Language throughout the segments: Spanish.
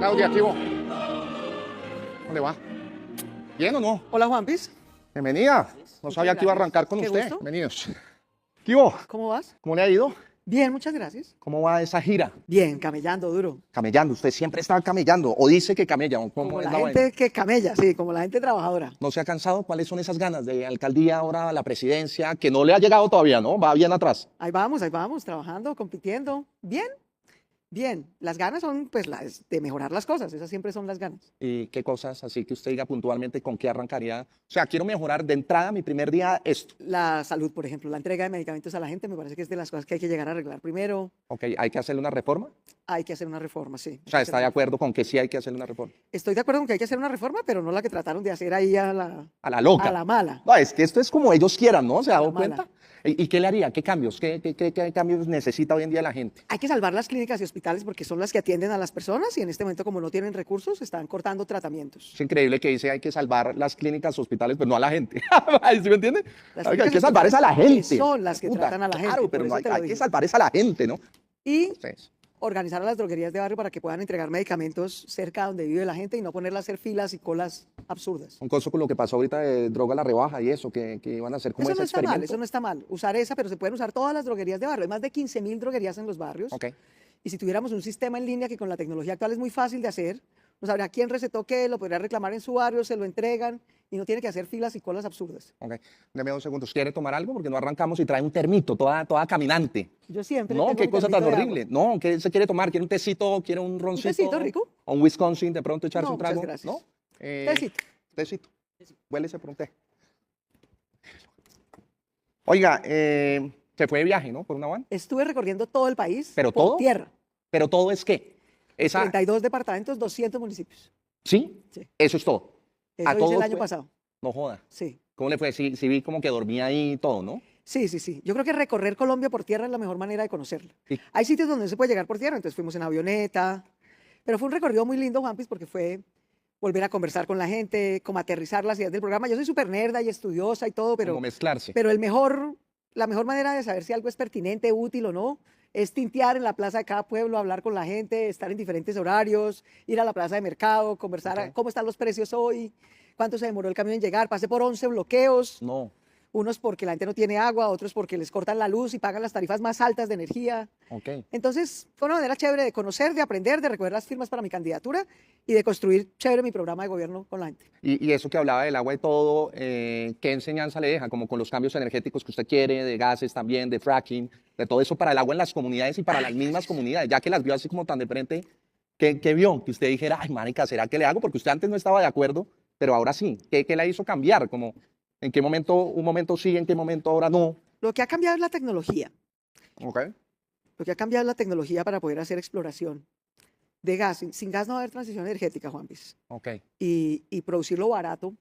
Claudia, ¿qué hubo? ¿Dónde va? ¿Bien o no? Hola, Juanpis. Bienvenida. No sabía que iba a arrancar con Qué usted. gusto. Bienvenidos. ¿Qué hubo? ¿Cómo vas? ¿Cómo le ha ido? Bien, muchas gracias. ¿Cómo va esa gira? Bien, camellando duro. Camellando. Usted siempre está camellando. O dice que camella. ¿O cómo Como es la la gente vaina? que camella, sí, como la gente trabajadora. ¿No se ha cansado? ¿Cuáles son esas ganas de alcaldía ahora a la presidencia? Que no le ha llegado todavía, ¿no? Va bien atrás. Ahí vamos, trabajando, compitiendo. Bien, bien. Las ganas son, pues, las de mejorar las cosas. Esas siempre son las ganas. ¿Y qué cosas? Así que usted diga puntualmente con qué arrancaría. O sea, quiero mejorar de entrada mi primer día esto. La salud, por ejemplo, la entrega de medicamentos a la gente me parece que es de las cosas que hay que llegar a arreglar primero. Ok, ¿hay que hacerle una reforma? Hay que hacer una reforma, sí. O sea, ¿está de acuerdo con que sí hay que hacerle una reforma? Estoy de acuerdo con que hay que hacer una reforma, pero no la que trataron de hacer ahí A la loca. a la mala. No, es que esto es como ellos quieran, ¿no? ¿Se ha A la dado mala. cuenta? ¿Y qué le haría? ¿Qué cambios? ¿Qué cambios necesita hoy en día la gente? Hay que salvar las clínicas y hospitales porque son las que atienden a las personas y en este momento, como no tienen recursos, están cortando tratamientos. Es increíble que dice hay que salvar las clínicas, hospitales, pero no a la gente. ¿Sí me entiende? Las Hay clínicas que salvar es a la hospitales gente. son las que Puta, tratan a la gente, Claro, por pero no eso te lo hay que dije. salvar es a la gente, ¿no? Y Entonces, organizar a las droguerías de barrio para que puedan entregar medicamentos cerca donde vive la gente y no ponerlas a hacer filas y colas absurdas. un coso con lo que pasó ahorita de droga a la rebaja y eso, que iban a hacer como Eso ese no está mal, experimento. eso no está mal. Usar esa, pero se pueden usar todas las droguerías de barrio. Hay más de 15.000 droguerías en los barrios. Ok. Y si tuviéramos un sistema en línea que con la tecnología actual es muy fácil de hacer, no sabría quién recetó qué, lo podría reclamar en su barrio, se lo entregan y no tiene que hacer filas y colas absurdas. Ok, deme 2 segundos. ¿Quiere tomar algo? Porque no arrancamos y trae un termito, toda caminante. Yo siempre No, tengo qué mi cosa tan termito de horrible. agua. No, ¿qué se quiere tomar? ¿Quiere un tecito? ¿Quiere un roncito? tecito rico? ¿O un Wisconsin de pronto echarse No, un trago? muchas gracias. ¿No? Tecito. Tecito. Huélese por un té. Oiga, se fue de viaje, ¿no? Por una van. Estuve recorriendo todo el país ¿Pero por todo? tierra. Pero todo es qué. Esa, 32 departamentos, 200 municipios. ¿sí? Sí. Eso es todo. Eso ¿A hice todos el año fue? pasado. No joda. Sí. ¿Cómo le fue? Sí, sí vi como que dormía ahí y todo, ¿no? Sí, sí, sí. Yo creo que recorrer Colombia por tierra es la mejor manera de conocerla. Sí. Hay sitios donde no se puede llegar por tierra, entonces fuimos en avioneta. Pero fue un recorrido muy lindo, Juanpis, porque fue volver a conversar con la gente, como aterrizar las ideas del programa. Yo soy súper nerda y estudiosa y todo, Como mezclarse. pero la mejor manera de saber si algo es pertinente, útil o no, es tintear en la plaza de cada pueblo, hablar con la gente, estar en diferentes horarios, ir a la plaza de mercado, conversar Ok. cómo están los precios hoy, cuánto se demoró el camión en llegar. Pasé por 11 bloqueos, No. unos porque la gente no tiene agua, otros porque les cortan la luz y pagan las tarifas más altas de energía. Ok. Entonces, fue una manera chévere de conocer, de aprender, de recoger las firmas para mi candidatura y de construir chévere mi programa de gobierno con la gente. Y eso que hablaba del agua y todo, ¿qué enseñanza le deja? Como con los cambios energéticos que usted quiere, de gases también, de fracking, de todo eso para el agua en las comunidades y para las mismas comunidades, ya que las vio así como tan de frente, ¿qué vio? Que usted dijera, ay, marica, ¿será que le hago? Porque usted antes no estaba de acuerdo, pero ahora sí. ¿Qué la hizo cambiar? Como, ¿en qué momento, un momento sí, en qué momento ahora no? Lo que ha cambiado es la tecnología. Ok. Lo que ha cambiado es la tecnología para poder hacer exploración de gas. Sin gas no va a haber transición energética, Juanpis. Ok. Y producirlo barato,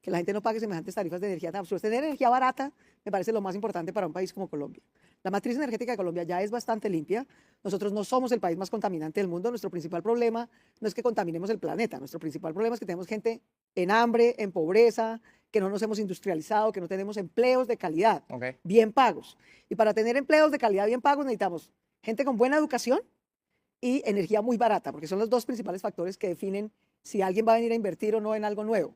que la gente no pague semejantes tarifas de energía tan absurdas. Tener energía barata me parece lo más importante para un país como Colombia. La matriz energética de Colombia ya es bastante limpia. Nosotros no somos el país más contaminante del mundo. Nuestro principal problema no es que contaminemos el planeta. Nuestro principal problema es que tenemos gente en hambre, en pobreza, que no nos hemos industrializado, que no tenemos empleos de calidad, Ok. bien pagos. Y para tener empleos de calidad bien pagos necesitamos gente con buena educación y energía muy barata, porque son los dos principales factores que definen si alguien va a venir a invertir o no en algo nuevo.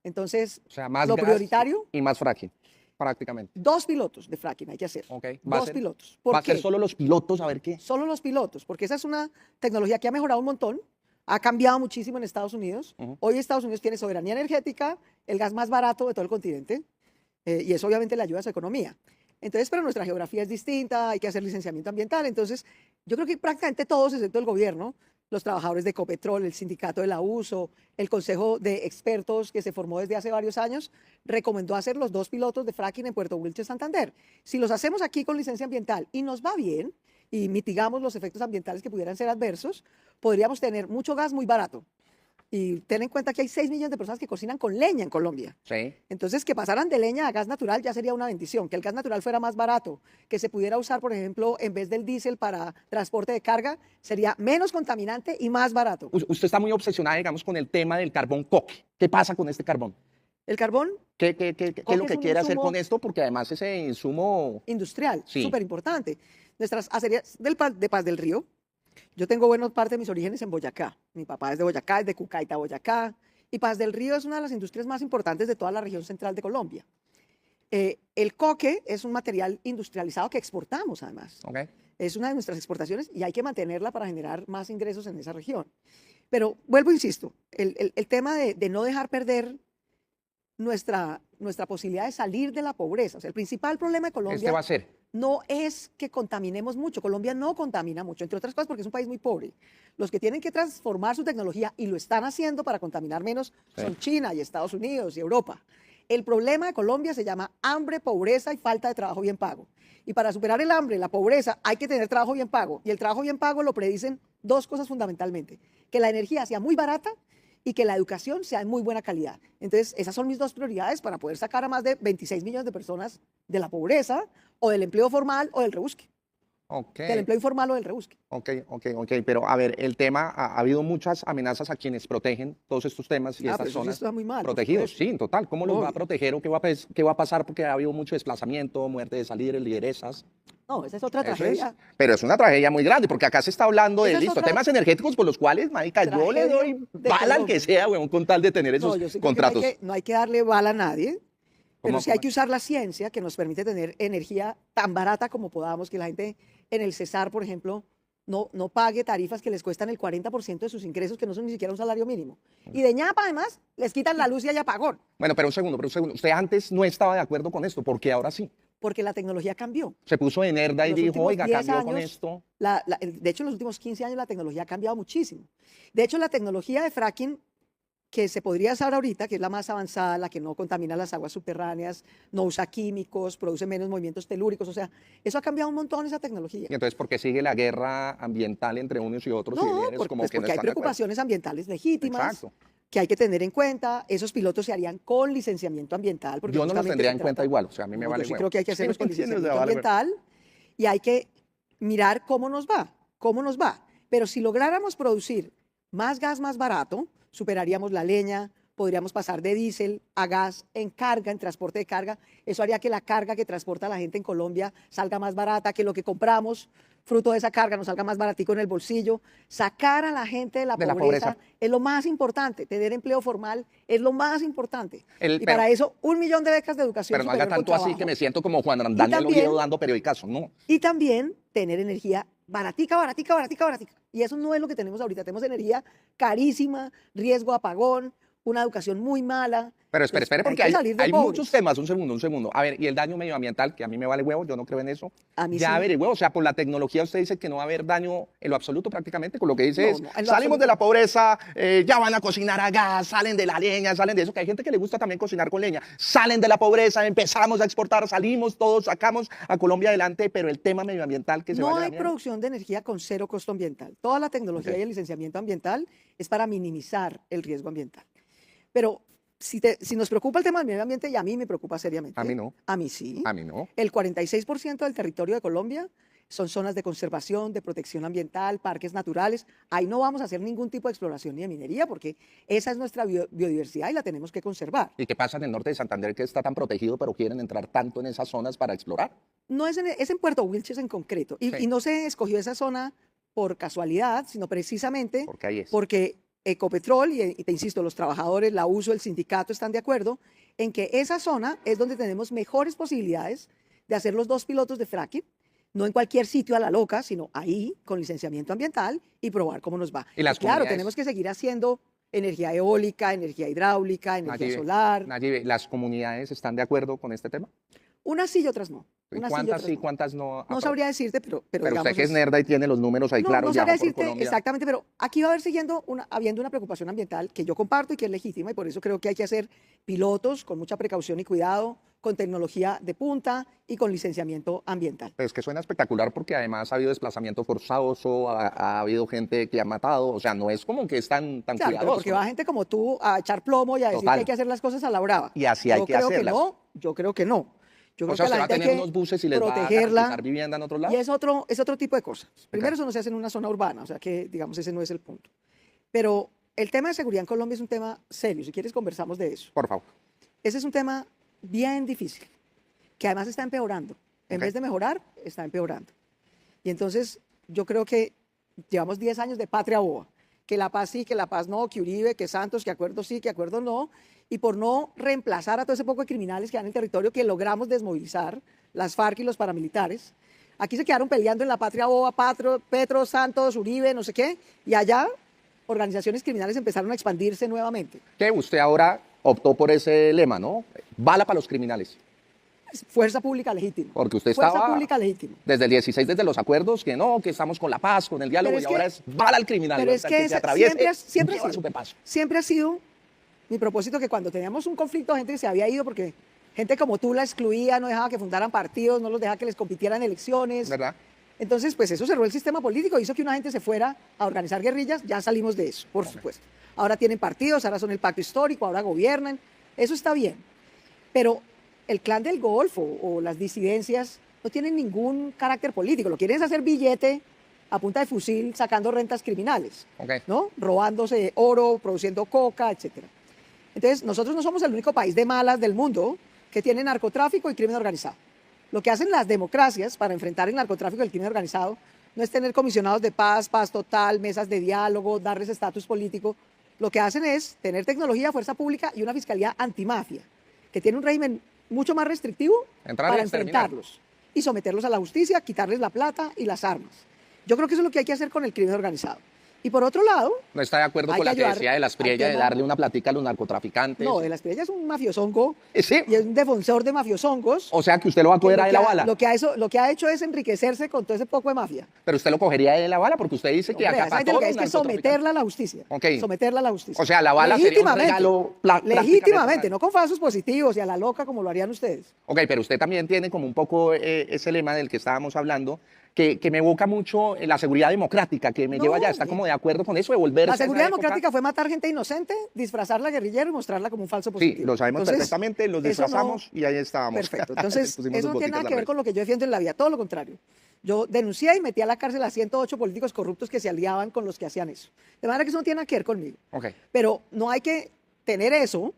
Entonces, O sea, más lo gas prioritario, y más fracking, prácticamente. 2 pilotos de fracking hay que hacer. Ok. 2 pilotos. ¿Por va a ser qué? solo los pilotos, a ver qué. Solo los pilotos, porque esa es una tecnología que ha mejorado un montón, ha cambiado muchísimo en Estados Unidos. Ujú. Hoy Estados Unidos tiene soberanía energética, el gas más barato de todo el continente, y eso obviamente le ayuda a su economía. Entonces, pero nuestra geografía es distinta, hay que hacer licenciamiento ambiental. Entonces, yo creo que prácticamente todos, excepto el gobierno, los trabajadores de Ecopetrol, el sindicato de la USO, el consejo de expertos que se formó desde hace varios años, recomendó hacer los 2 pilotos de fracking en Puerto Wilches, Santander. Si los hacemos aquí con licencia ambiental y nos va bien y mitigamos los efectos ambientales que pudieran ser adversos, podríamos tener mucho gas muy barato. Y ten en cuenta que hay 6 millones de personas que cocinan con leña en Colombia. Sí. Entonces, que pasaran de leña a gas natural ya sería una bendición, que el gas natural fuera más barato, que se pudiera usar, por ejemplo, en vez del diésel para transporte de carga, sería menos contaminante y más barato. Usted está muy obsesionada, digamos, con el tema del carbón coque. ¿Qué pasa con este carbón? El carbón ¿Qué es Coque lo es que un quiere hacer insumo con esto? Porque además ese insumo... industrial, Sí. súper importante. Nuestras acerías de Paz del Río Yo tengo buena parte de mis orígenes en Boyacá. Mi papá es de Boyacá, es de Cucaita, Boyacá. Y Paz del Río es una de las industrias más importantes de toda la región central de Colombia. El coque es un material industrializado que exportamos además. ¿Ok? Es una de nuestras exportaciones y hay que mantenerla para generar más ingresos en esa región. Pero vuelvo, insisto, el tema de no dejar perder nuestra posibilidad de salir de la pobreza. O sea, el principal problema de Este Colombia va a ser. no es que contaminemos mucho. Colombia no contamina mucho, entre otras cosas porque es un país muy pobre. Los que tienen que transformar su tecnología y lo están haciendo para contaminar menos Sí. son China y Estados Unidos y Europa. El problema de Colombia se llama hambre, pobreza y falta de trabajo bien pago. Y para superar el hambre, la pobreza, hay que tener trabajo bien pago. Y el trabajo bien pago lo predicen dos cosas fundamentalmente: que la energía sea muy barata y que la educación sea de muy buena calidad. Entonces, esas son mis dos prioridades para poder sacar a más de 26 millones de personas de la pobreza o del empleo formal o del rebusque, Ok. del empleo informal o del rebusque. Ok, pero a ver, el tema, ha habido muchas amenazas a quienes protegen todos estos temas y Pero estas eso sí zonas está muy mal. Por protegidos. supuesto. Sí, en total, ¿cómo los va a Obvio. proteger o qué va a pasar? Porque ha habido mucho desplazamiento, muerte de líderes, lideresas. No, esa es otra Eso es, tragedia. pero es una tragedia muy grande, porque acá se está hablando de, Esa es listo, otra temas energéticos por los cuales, marica, yo le tragedia doy de bala al Colombia. que sea, weón, con tal de tener No, esos yo sí creo que contratos. no hay que darle bala a nadie, pero ¿Cómo- sí hay cómo? que usar la ciencia que nos permite tener energía tan barata como podamos, que la gente en el Cesar, por ejemplo, no pague tarifas que les cuestan el 40% de sus ingresos, que no son ni siquiera un salario mínimo. Y de ñapa, además, les quitan la luz y hay apagón, Bueno, pero un segundo. Usted antes no estaba de acuerdo con esto, ¿por qué ahora sí? porque la tecnología cambió. Se puso de nerda En y los dijo, últimos oiga, 10 cambió con años, esto. de hecho, en los últimos 15 años la tecnología ha cambiado muchísimo. De hecho, la tecnología de fracking que se podría usar ahorita, que es la más avanzada, la que no contamina las aguas subterráneas, no usa químicos, produce menos movimientos telúricos, o sea, eso ha cambiado un montón esa tecnología. Y entonces, ¿por qué sigue la guerra ambiental entre unos y otros y No, líderes como que no porque hay están de acuerdo? preocupaciones ambientales legítimas Exacto. que hay que tener en cuenta. Esos pilotos se harían con licenciamiento ambiental, porque Yo no los justamente tendría se en cuenta trata- igual, o sea, a mí me No, vale yo sí huevo. creo que hay que ¿Sí hacerlos me con entiendes? O sea, licenciamiento vale huevo. ambiental y hay que mirar cómo nos va, cómo nos va. Pero si lográramos producir más gas más barato, superaríamos la leña, podríamos pasar de diésel a gas en carga, en transporte de carga. Eso haría que la carga que transporta la gente en Colombia salga más barata, que lo que compramos fruto de esa carga nos salga más baratico en el bolsillo. Sacar a la gente de la De la pobreza pobreza. es lo más importante. Tener empleo formal es lo más importante. Y Pero, para eso, 1 millón de becas de educación pero no haga superior con tanto así que trabajo. me siento como Juan Y Daniel Oviedo también dando periodicazos. No. y también tener energía baratica, baratica, baratica, baratica. Y eso no es lo que tenemos ahorita. Tenemos energía carísima, riesgo de apagón, una educación muy mala. Pero Entonces, espere, hay porque que salir de hay muchos pobres. temas. Un segundo. A ver, y el daño medioambiental, que a mí me vale huevo, yo no creo en eso. A mí Ya sí. averigüé, o sea, por la tecnología usted dice que no va a haber daño en lo absoluto prácticamente, con lo que dice No, es, no, en lo salimos de absoluto la no. pobreza, ya van a cocinar a gas, salen de la leña, salen de eso, que hay gente que le gusta también cocinar con leña, salen de la pobreza, empezamos a exportar, salimos todos, sacamos a Colombia adelante, pero el tema medioambiental que se No vaya a la hay mierda. producción de energía con cero costo ambiental. Toda la tecnología Ok. y el licenciamiento ambiental es para minimizar el riesgo ambiental. Pero si nos preocupa el tema del medio ambiente, y a mí me preocupa seriamente. A mí no. A mí sí. A mí no. El 46% del territorio de Colombia son zonas de conservación, de protección ambiental, parques naturales. Ahí no vamos a hacer ningún tipo de exploración ni de minería porque esa es nuestra biodiversidad y la tenemos que conservar. ¿Y qué pasa en el norte de Santander que está tan protegido, pero quieren entrar tanto en esas zonas para explorar? No es en Puerto Wilches en concreto. Sí. Y no se escogió esa zona por casualidad, sino precisamente Porque ahí es. porque Ecopetrol, y te insisto, los trabajadores, la USO, el sindicato están de acuerdo en que esa zona es donde tenemos mejores posibilidades de hacer los 2 pilotos de fracking, no en cualquier sitio a la loca, sino ahí con licenciamiento ambiental y probar cómo nos va. Y las Claro, comunidades. tenemos que seguir haciendo energía eólica, energía hidráulica, energía Nayibe, solar. Nayibe, ¿las comunidades están de acuerdo con este tema? Unas sí y otras no. ¿Y Unas cuántas otras sí, no. cuántas no? No sabría decirte, pero Pero digamos usted que es nerda y tiene los números ahí no, claros, no viajó sabría por decirte Colombia. exactamente, pero aquí va a haber habiendo una preocupación ambiental que yo comparto y que es legítima y por eso creo que hay que hacer pilotos con mucha precaución y cuidado, con tecnología de punta y con licenciamiento ambiental. Pero es que suena espectacular porque además ha habido desplazamiento forzoso, ha habido gente que ha matado, o sea, no es como que es tan Claro, pero cuidadoso. porque va gente como tú a echar plomo y a decir Total. que hay que hacer las cosas a la brava. Y así hay Yo que creo hacerlas. que no, yo creo que no. Yo O creo sea, que usted a la va a gente hay tener que unos buses y les va a protegerla. garantizar vivienda en otro lado. Y es otro tipo de cosas. Primero, eso no se hace en una zona urbana, o sea que, digamos, ese no es el punto. Pero el tema de seguridad en Colombia es un tema serio. Si quieres, conversamos de eso. Por favor. Ese es un tema bien difícil, que además está empeorando. En Ok. vez de mejorar, está empeorando. Y entonces, yo creo que Llevamos 10 años de patria boba. Que la paz sí, que la paz no, que Uribe, que Santos, que acuerdo sí, que acuerdo no. Y por no reemplazar a todo ese poco de criminales que dan en el territorio que logramos desmovilizar, las FARC y los paramilitares, aquí se quedaron peleando en la patria boba, Petro, Santos, Uribe, no sé qué, y allá organizaciones criminales empezaron a expandirse nuevamente. Que usted ahora optó por ese lema, ¿no? Bala para los criminales. Fuerza pública legítima. Porque usted Fuerza estaba pública legítima. desde el 16, desde los acuerdos, que no, que estamos con la paz, con el diálogo, y ahora es bala al criminal. Pero es que se atraviese, siempre ha sido mi propósito que cuando teníamos un conflicto, gente que se había ido porque gente como tú la excluía, no dejaba que fundaran partidos, no los dejaba que les compitieran en elecciones. ¿Verdad? Entonces, pues eso cerró el sistema político, hizo que una gente se fuera a organizar guerrillas, ya salimos de eso, por supuesto. Ahora tienen partidos, ahora son el pacto histórico, ahora gobiernan, eso está bien. Pero el clan del Golfo o las disidencias no tienen ningún carácter político, lo quieren es hacer billete a punta de fusil sacando rentas criminales, ¿no? Robándose oro, produciendo coca, etcétera. Entonces, nosotros no somos el único país de malas del mundo que tiene narcotráfico y crimen organizado. Lo que hacen las democracias para enfrentar el narcotráfico y el crimen organizado no es tener comisionados de paz, paz total, mesas de diálogo, darles estatus político. Lo que hacen es tener tecnología, fuerza pública y una fiscalía antimafia, que tiene un régimen mucho más restrictivo para enfrentarlos y someterlos a la justicia, quitarles la plata y las armas. Yo creo que eso es lo que hay que hacer con el crimen organizado. Y por otro lado... ¿No está de acuerdo con la que decía de Las Priella de darle una platica a los narcotraficantes? No, de Las Priella es un mafiosongo ¿Sí? y es un defensor de mafiosongos. O sea que usted lo va a coger de la bala. Lo que ha hecho es enriquecerse con todo ese poco de mafia. Pero usted lo cogería de la bala porque usted dice que acá para todos es que someterla a la justicia. Okay. Someterla a la justicia. O sea, la bala sería un regalo legítimamente, no con falsos positivos y a la loca como lo harían ustedes. Ok, pero usted también tiene como un poco ese lema del que estábamos hablando, que me evoca mucho la seguridad democrática, que me lleva ya, está como de acuerdo con eso, de volverse. La seguridad democrática fue matar gente inocente, disfrazarla guerrillero y mostrarla como un falso positivo. Sí, lo sabemos perfectamente, los disfrazamos y ahí estábamos. Perfecto, entonces eso no tiene nada que ver con lo que yo defiendo en la vida, todo lo contrario. Yo denuncié y metí a la cárcel a 108 políticos corruptos que se aliaban con los que hacían eso. De manera que eso no tiene nada que ver conmigo. Okay. Pero no hay que tener eso,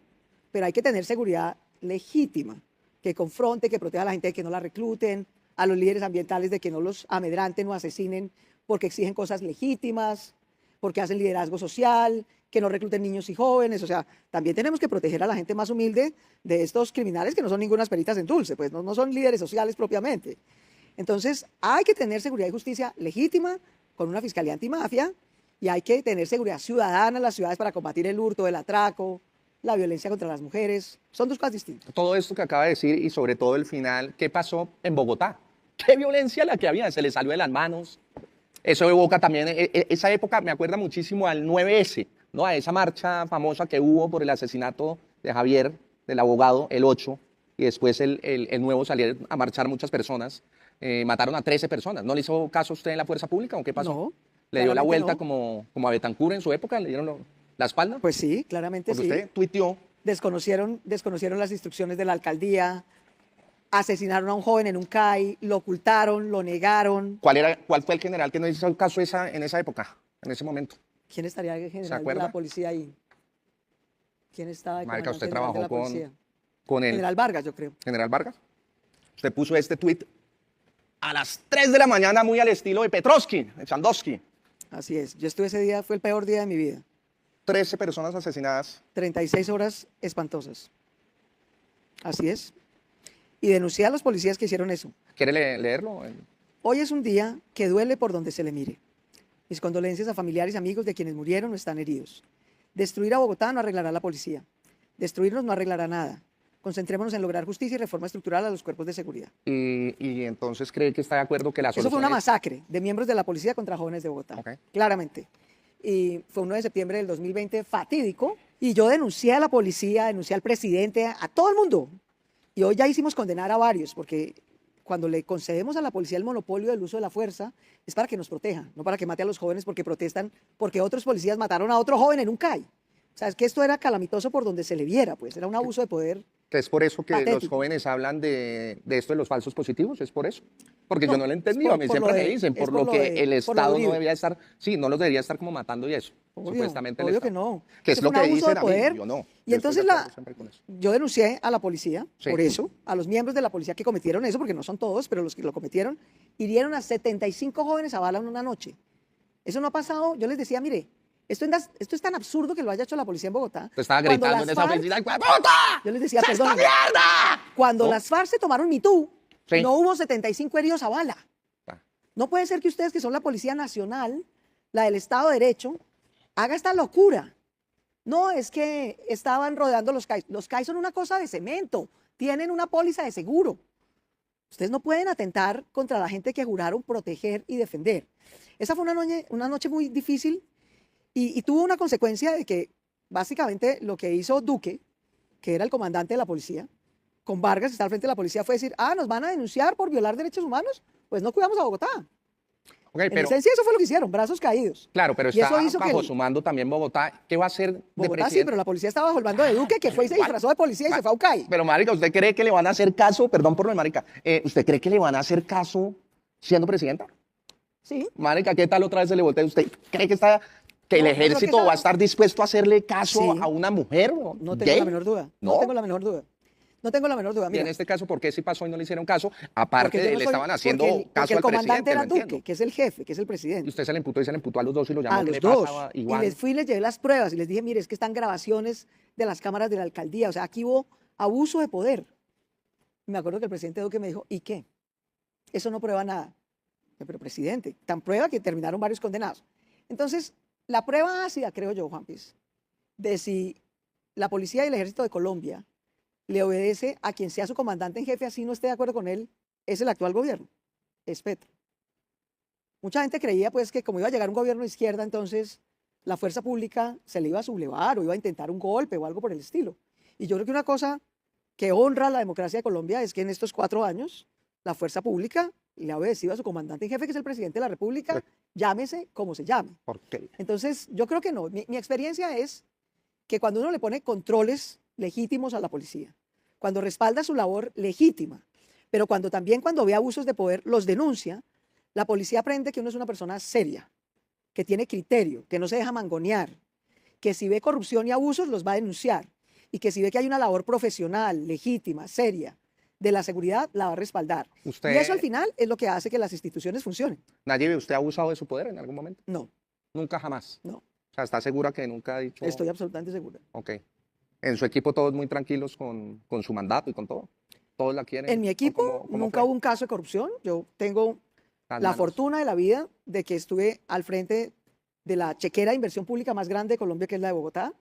pero hay que tener seguridad legítima, que confronte, que proteja a la gente de que no la recluten, a los líderes ambientales de que no los amedranten o asesinen porque exigen cosas legítimas, porque hacen liderazgo social, que no recluten niños y jóvenes. O sea, también tenemos que proteger a la gente más humilde de estos criminales que no son ningunas peritas en dulce, pues no son líderes sociales propiamente. Entonces, hay que tener seguridad y justicia legítima con una fiscalía antimafia y hay que tener seguridad ciudadana en las ciudades para combatir el hurto, el atraco, la violencia contra las mujeres. Son dos cosas distintas. Todo esto que acaba de decir y sobre todo el final, ¿qué pasó en Bogotá? ¿Qué violencia la que había? Se le salió de las manos. Eso evoca también, esa época me acuerda muchísimo al 9S, ¿no? A esa marcha famosa que hubo por el asesinato de Javier, del abogado, el 8, y después el 9 salieron a marchar muchas personas. Mataron a 13 personas. ¿No le hizo caso a usted en la fuerza pública o qué pasó? No. ¿Le dio la vuelta como a Betancur en su época? ¿Le dieron la espalda? Pues sí, claramente porque sí. Usted tuiteó. Desconocieron las instrucciones de la alcaldía, asesinaron a un joven en un CAI, lo ocultaron, lo negaron. ¿Cuál fue el general que no hizo caso en esa época, en ese momento? ¿Quién estaría de general de la policía ahí? ¿Quién estaba de Marica, usted general de la trabajó policía? con el General Vargas, yo creo. General Vargas. Usted puso este tuit a las 3 de la mañana, muy al estilo de Petrovsky, de Chandovsky. Así es. Yo estuve ese día, fue el peor día de mi vida. 13 personas asesinadas. 36 horas espantosas. Así es. Y denuncié a los policías que hicieron eso. ¿Quiere leerlo? Hoy es un día que duele por donde se le mire. Mis condolencias a familiares y amigos de quienes murieron o están heridos. Destruir a Bogotá no arreglará la policía. Destruirnos no arreglará nada. Concentrémonos en lograr justicia y reforma estructural a los cuerpos de seguridad. Y entonces cree que está de acuerdo que la solución Eso fue una masacre de miembros de la policía contra jóvenes de Bogotá. Okay. Claramente. Y fue 1 de septiembre del 2020 fatídico. Y yo denuncié a la policía, denuncié al presidente, a todo el mundo. Y hoy ya hicimos condenar a varios, porque cuando le concedemos a la policía el monopolio del uso de la fuerza, es para que nos proteja, no para que mate a los jóvenes porque protestan, porque otros policías mataron a otro joven en un CAI. O sea, es que esto era calamitoso por donde se le viera, pues, era un abuso de poder. ¿Es por eso que patético. los jóvenes hablan de esto de los falsos positivos? ¿Es por eso? Porque yo no lo he entendido, a mí siempre me dicen, por lo que el Estado no debería estar, sí, no los debería estar como matando y eso, supuestamente el Obvio Estado. que no. Que es lo que dicen a mí, yo no. Y entonces yo denuncié a la policía por eso, a los miembros de la policía que cometieron eso, porque no son todos, pero los que lo cometieron, hirieron a 75 jóvenes a bala en una noche. Eso no ha pasado. Yo les decía, mire, esto es tan absurdo que lo haya hecho la policía en Bogotá. Usted estaba Cuando gritando en las esa FARC- oficina, ¡Bogotá! Yo les decía, ¡Se esta perdón, mierda! cuando ¿No? las FARC se tomaron Mi Too, Sí. no hubo 75 heridos a bala. Ah. No puede ser que ustedes, que son la Policía Nacional, la del Estado de Derecho, haga esta locura. No, es que estaban rodeando los CAI. Los CAI son una cosa de cemento, tienen una póliza de seguro. Ustedes no pueden atentar contra la gente que juraron proteger y defender. Esa fue una noche muy difícil y tuvo una consecuencia de que básicamente lo que hizo Duque, que era el comandante de la policía, con Vargas, está al frente de la policía, fue decir, nos van a denunciar por violar derechos humanos, pues no cuidamos a Bogotá. Ok, En pero, esencia eso fue lo que hicieron, brazos caídos. claro, pero Y eso está hizo que bajo el- su mando también Bogotá. ¿Qué va a hacer de Bogotá sí, presidente? pero la policía estaba bajo el mando de Duque, que fue y se Igual. disfrazó de policía y se fue a UCAI. Pero, marica, ¿usted cree que le van a hacer caso? Perdón por lo de marica. ¿Usted cree que le van a hacer caso siendo presidenta? Sí, Marica, ¿qué tal otra vez se le voltea? ¿Usted cree que el No, yo creo que ejército esa- va a estar dispuesto a hacerle caso Sí. a una mujer no tengo gay? la menor duda. No ¿No? tengo la menor duda. No tengo la menor duda. Y Mira, en este caso, ¿por qué sí pasó y no le hicieron caso? Aparte porque yo de no le soy- estaban haciendo porque caso el al comandante presidente, era lo entiendo. Duque, que es el jefe, que es el Y presidente. usted se le imputó a los dos y lo llamó. A ¿Qué los le dos. pasaba? Y Igual. les fui y les llevé las pruebas y les dije, mire, es que están grabaciones de las cámaras de la alcaldía. O sea, aquí hubo abuso de poder. Y me acuerdo que el presidente Duque me dijo, ¿y qué? Eso no prueba nada. Pero presidente, tan prueba que terminaron varios condenados. Entonces, la prueba ácida, creo yo, Juan Piz, de si la policía y el ejército de Colombia le obedece a quien sea su comandante en jefe, así no esté de acuerdo con él, es el actual gobierno, es Petro. Mucha gente creía pues que como iba a llegar un gobierno de izquierda, entonces la fuerza pública se le iba a sublevar o iba a intentar un golpe o algo por el estilo. Y yo creo que una cosa que honra la democracia de Colombia es que en estos 4 años la fuerza pública le ha obedecido a su comandante en jefe, que es el presidente de la República, llámese como se llame. ¿Por qué? Entonces, yo creo que no. Mi experiencia es que cuando uno le pone controles legítimos a la policía, cuando respalda su labor legítima, pero cuando ve abusos de poder, los denuncia, la policía aprende que uno es una persona seria, que tiene criterio, que no se deja mangonear, que si ve corrupción y abusos los va a denunciar y que si ve que hay una labor profesional, legítima, seria, de la seguridad, la va a respaldar. Usted- Y eso al final es lo que hace que las instituciones funcionen. Nayib, ¿usted ha abusado de su poder en algún momento? No, Nunca, jamás. no, O sea, ¿está segura que nunca ha dicho? estoy absolutamente segura. Ok. En su equipo todos muy tranquilos con su mandato y con todo. Todos la quieren. En mi ¿O equipo cómo nunca fue? hubo un caso de corrupción. Yo tengo Las la manos. fortuna de la vida de que estuve al frente de la chequera de inversión pública más grande de Colombia, que es la de Bogotá.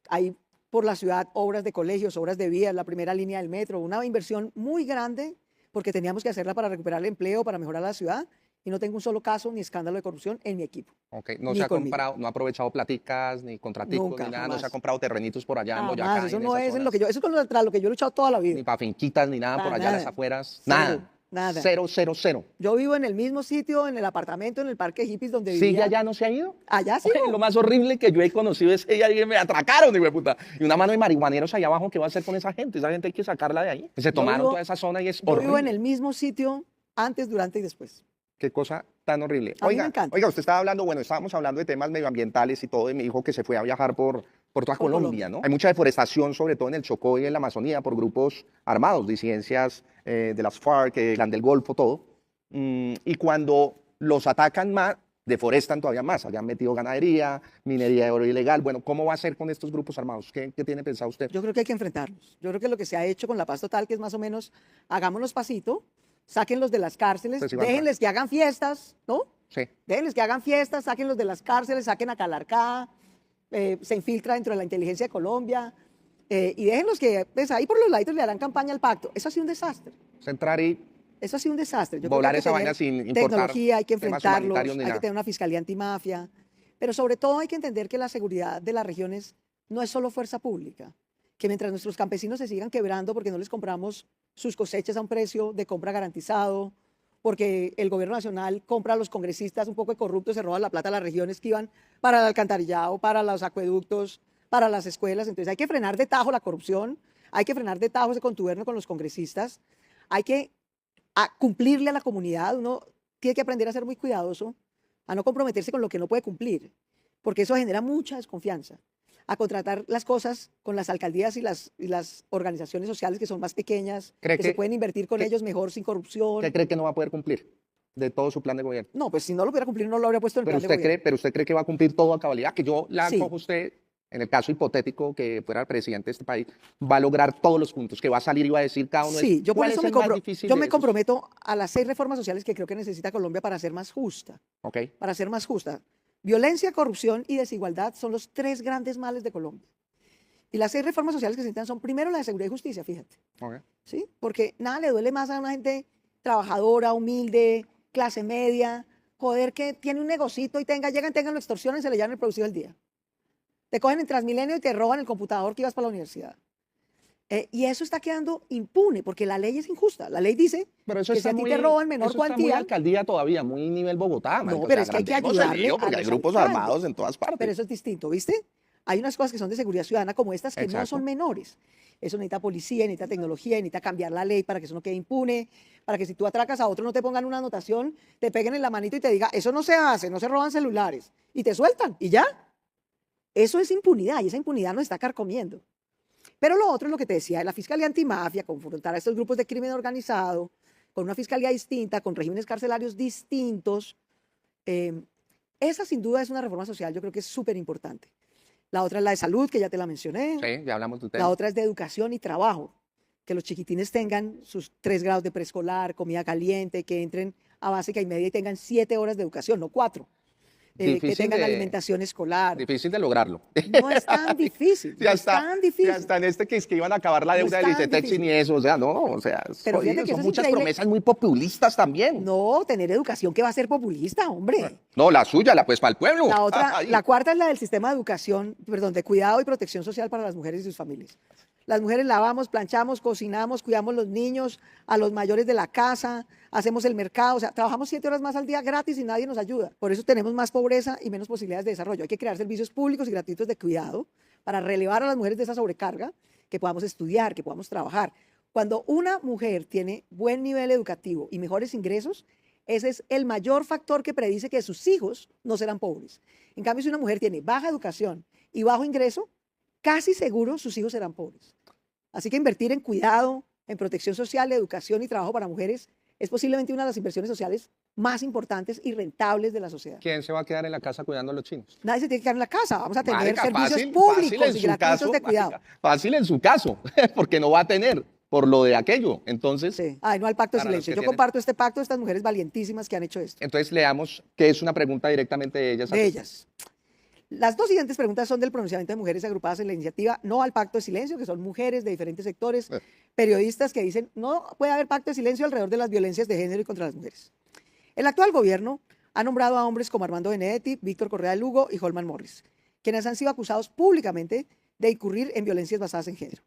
Hay por la ciudad obras de colegios, obras de vías, la primera línea del metro, una inversión muy grande porque teníamos que hacerla para recuperar el empleo, para mejorar la ciudad. Y no tengo un solo caso ni escándalo de corrupción en mi equipo. Ok, no Ni se ha conmigo. comprado, no ha aprovechado platicas, ni contraticos, Nunca, ni nada, no se ha jamás. comprado terrenitos por allá en Boyacá. Jamás, eso en no esas es en lo zonas, que yo, eso es contra lo que yo he luchado toda la vida. ni para finquitas, ni nada por Para allá a las nada. afueras. Cero, Nada. nada. Cero, cero, cero. Yo vivo en el mismo sitio, en el apartamento, en el parque de hippies donde ¿Sigue vivía. allá, no se ha ido? Allá sí. Oye, lo más horrible que yo he conocido es que alguien me atracaron, hijo de puta. Y una mano de marihuaneros allá abajo, ¿qué va a hacer con esa gente? Esa gente hay que sacarla de ahí. Se tomaron vivo- toda esa zona y es Yo horrible. vivo en el mismo sitio antes, durante y después. Qué cosa tan horrible. A mí me encanta. Oiga, usted estaba hablando, bueno, estábamos hablando de temas medioambientales y todo, y me dijo que se fue a viajar por toda Por Colombia, ¿no? Hay mucha deforestación, sobre todo en el Chocó y en la Amazonía, por grupos armados, disidencias de las FARC, Clan del Golfo, todo. Y cuando los atacan más, deforestan todavía más. Habían metido ganadería, minería de oro ilegal. Bueno, ¿cómo va a ser con estos grupos armados? ¿Qué tiene pensado usted? Yo creo que hay que enfrentarlos. Yo creo que lo que se ha hecho con la paz total, que es más o menos, hagámonos pasito, sáquenlos de las cárceles, Pues igual, déjenles que hagan fiestas, ¿no? Sí. Déjenles que hagan fiestas, sáquenlos de las cárceles, saquen a Calarcá, se infiltra dentro de la inteligencia de Colombia, y déjenlos que, pues ahí por los laditos le harán campaña al pacto. Eso ha sido un desastre. Centrar y Eso ha sido un desastre. Yo creo que volar hay que esa vaina tener sin importar tecnología, hay que temas enfrentarlos, humanitarios ni hay que nada. tener una fiscalía antimafia, pero sobre todo hay que entender que la seguridad de las regiones no es solo fuerza pública, que mientras nuestros campesinos se sigan quebrando porque no les compramos sus cosechas a un precio de compra garantizado, porque el gobierno nacional compra a los congresistas un poco de corruptos, se roban la plata a las regiones que iban para el alcantarillado, para los acueductos, para las escuelas. Entonces hay que frenar de tajo la corrupción, hay que frenar de tajo ese contubernio con los congresistas, hay que cumplirle a la comunidad. Uno tiene que aprender a ser muy cuidadoso, a no comprometerse con lo que no puede cumplir, porque eso genera mucha desconfianza, a contratar las cosas con las alcaldías y las organizaciones sociales que son más pequeñas, ¿Cree que se que- pueden invertir con que- ellos mejor sin corrupción. ¿Qué cree que no va a poder cumplir? de todo su plan de gobierno. No, pues si no lo pudiera cumplir, no lo habría puesto en el plan de gobierno. Pero usted cree que va a cumplir todo a cabalidad, que yo la Sí. cojo a usted, en el caso hipotético que fuera el presidente de este país, va a lograr todos los puntos, que va a salir y va a decir cada uno. Sí, yo por ¿cuál eso es me, el más difícil yo de me esos? comprometo a las 6 reformas sociales que creo que necesita Colombia para ser más justa. Ok, Para ser más justa. Violencia, corrupción y desigualdad son los 3 grandes males de Colombia. Y las 6 reformas sociales que se necesitan son primero la de seguridad y justicia, fíjate. ok. ¿Sí? Porque nada le duele más a una gente trabajadora, humilde, clase media, joder, que tiene un negocito y llegan, lo extorsionan y se le llevan el producido del día. Te cogen en Transmilenio y te roban el computador que ibas para la universidad. Y eso está quedando impune porque la ley es injusta. La ley dice Pero eso que está si a ti muy, te roban menor eso está muy cuantía, alcaldía todavía, muy nivel Bogotá, no, marica, o pero sea, es que hay que agrandemos el ayudarle lío a porque hay los grupos alcaldes. armados en todas partes. Pero eso es distinto, ¿viste? Hay unas cosas que son de seguridad ciudadana como estas que no Exacto. son menores. Eso necesita policía, necesita tecnología, necesita cambiar la ley para que eso no quede impune, para que si tú atracas a otro no te pongan una anotación, te peguen en la manito y te diga, eso no se hace, no se roban celulares, y te sueltan, y ya. Eso es impunidad, y esa impunidad nos está carcomiendo. Pero lo otro es lo que te decía, la Fiscalía Antimafia, confrontar a estos grupos de crimen organizado, con una fiscalía distinta, con regímenes carcelarios distintos. Esa sin duda es una reforma social, yo creo que es súper importante. La otra es la de salud, que ya te la mencioné. Sí, ya hablamos del tema. La otra es de educación y trabajo, que los chiquitines tengan sus 3 grados de preescolar, comida caliente, que entren a básica y media y tengan 7 horas de educación, no 4. Que Difícil tengan de- alimentación escolar. Difícil de lograrlo. No es tan difícil, no Ya es está, tan difícil. ya está en este que es que iban a acabar la No deuda es del tan ICETEX difícil. ni eso, o sea, no, o sea, es Pero fíjate jodido, que eso son es muchas increíble. promesas muy populistas también. No, tener educación que va a ser populista, hombre. No, la suya, la pues para el pueblo. La otra, Ahí. la cuarta es la del sistema de educación, perdón, de cuidado y protección social para las mujeres y sus familias. Las mujeres lavamos, planchamos, cocinamos, cuidamos los niños, a los mayores de la casa, hacemos el mercado, o sea, trabajamos 7 horas más al día gratis y nadie nos ayuda. Por eso tenemos más pobreza y menos posibilidades de desarrollo. Hay que crear servicios públicos y gratuitos de cuidado para relevar a las mujeres de esa sobrecarga, que podamos estudiar, que podamos trabajar. Cuando una mujer tiene buen nivel educativo y mejores ingresos, ese es el mayor factor que predice que sus hijos no serán pobres. En cambio, si una mujer tiene baja educación y bajo ingreso, casi seguro sus hijos serán pobres. Así que invertir en cuidado, en protección social, educación y trabajo para mujeres es posiblemente una de las inversiones sociales más importantes y rentables de la sociedad. ¿Quién se va a quedar en la casa cuidando a los chinos? Nadie se tiene que quedar en la casa, vamos a tener Marica, servicios fácil públicos en y su gratuitos caso, de cuidado. marica, fácil en su caso, porque no va a tener por lo de aquello. Entonces, Sí. Ay, no al pacto de Para los silencio. que Yo tienen. comparto este pacto de estas mujeres valientísimas que han hecho esto. entonces leamos que es una pregunta directamente de ellas. De ellas. Las 2 siguientes preguntas son del pronunciamiento de mujeres agrupadas en la iniciativa No al Pacto de Silencio, que son mujeres de diferentes sectores, periodistas que dicen no puede haber pacto de silencio alrededor de las violencias de género y contra las mujeres. El actual gobierno ha nombrado a hombres como Armando Benedetti, Víctor Correa de Lugo y Holman Morris, quienes han sido acusados públicamente de incurrir en violencias basadas en género.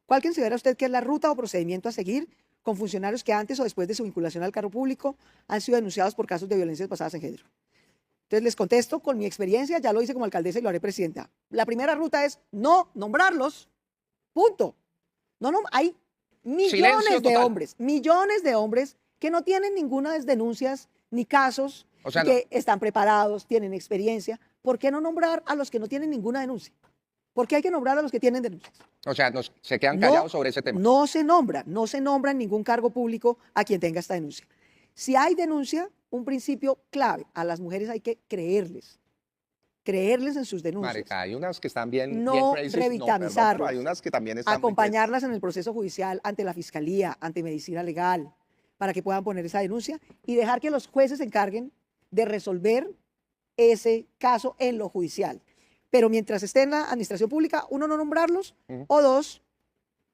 ¿Cuál considera usted que es la ruta o procedimiento a seguir con funcionarios que antes o después de su vinculación al cargo público han sido denunciados por casos de violencias basadas en género? Entonces les contesto con mi experiencia, ya lo hice como alcaldesa y lo haré presidenta. La primera ruta es no nombrarlos, punto. Hay Silencio millones de hombres que no tienen ninguna denuncias ni casos, O sea, y que están preparados, tienen experiencia. ¿Por qué no nombrar a los que no tienen ninguna denuncia? ¿Por qué hay que nombrar a los que tienen denuncias? O sea, se quedan callados sobre ese tema. No se nombra en ningún cargo público a quien tenga esta denuncia. Si hay denuncia, un principio clave, a las mujeres hay que creerles en sus denuncias, Marica, hay unas que están bien, No bien crazy, revictimizarlos. pero hay unas que también están muy acompañarlas en el proceso judicial ante la fiscalía, ante medicina legal, para que puedan poner esa denuncia y dejar que los jueces se encarguen de resolver ese caso en lo judicial. Pero mientras esté en la administración pública, 1, no nombrarlos, o 2,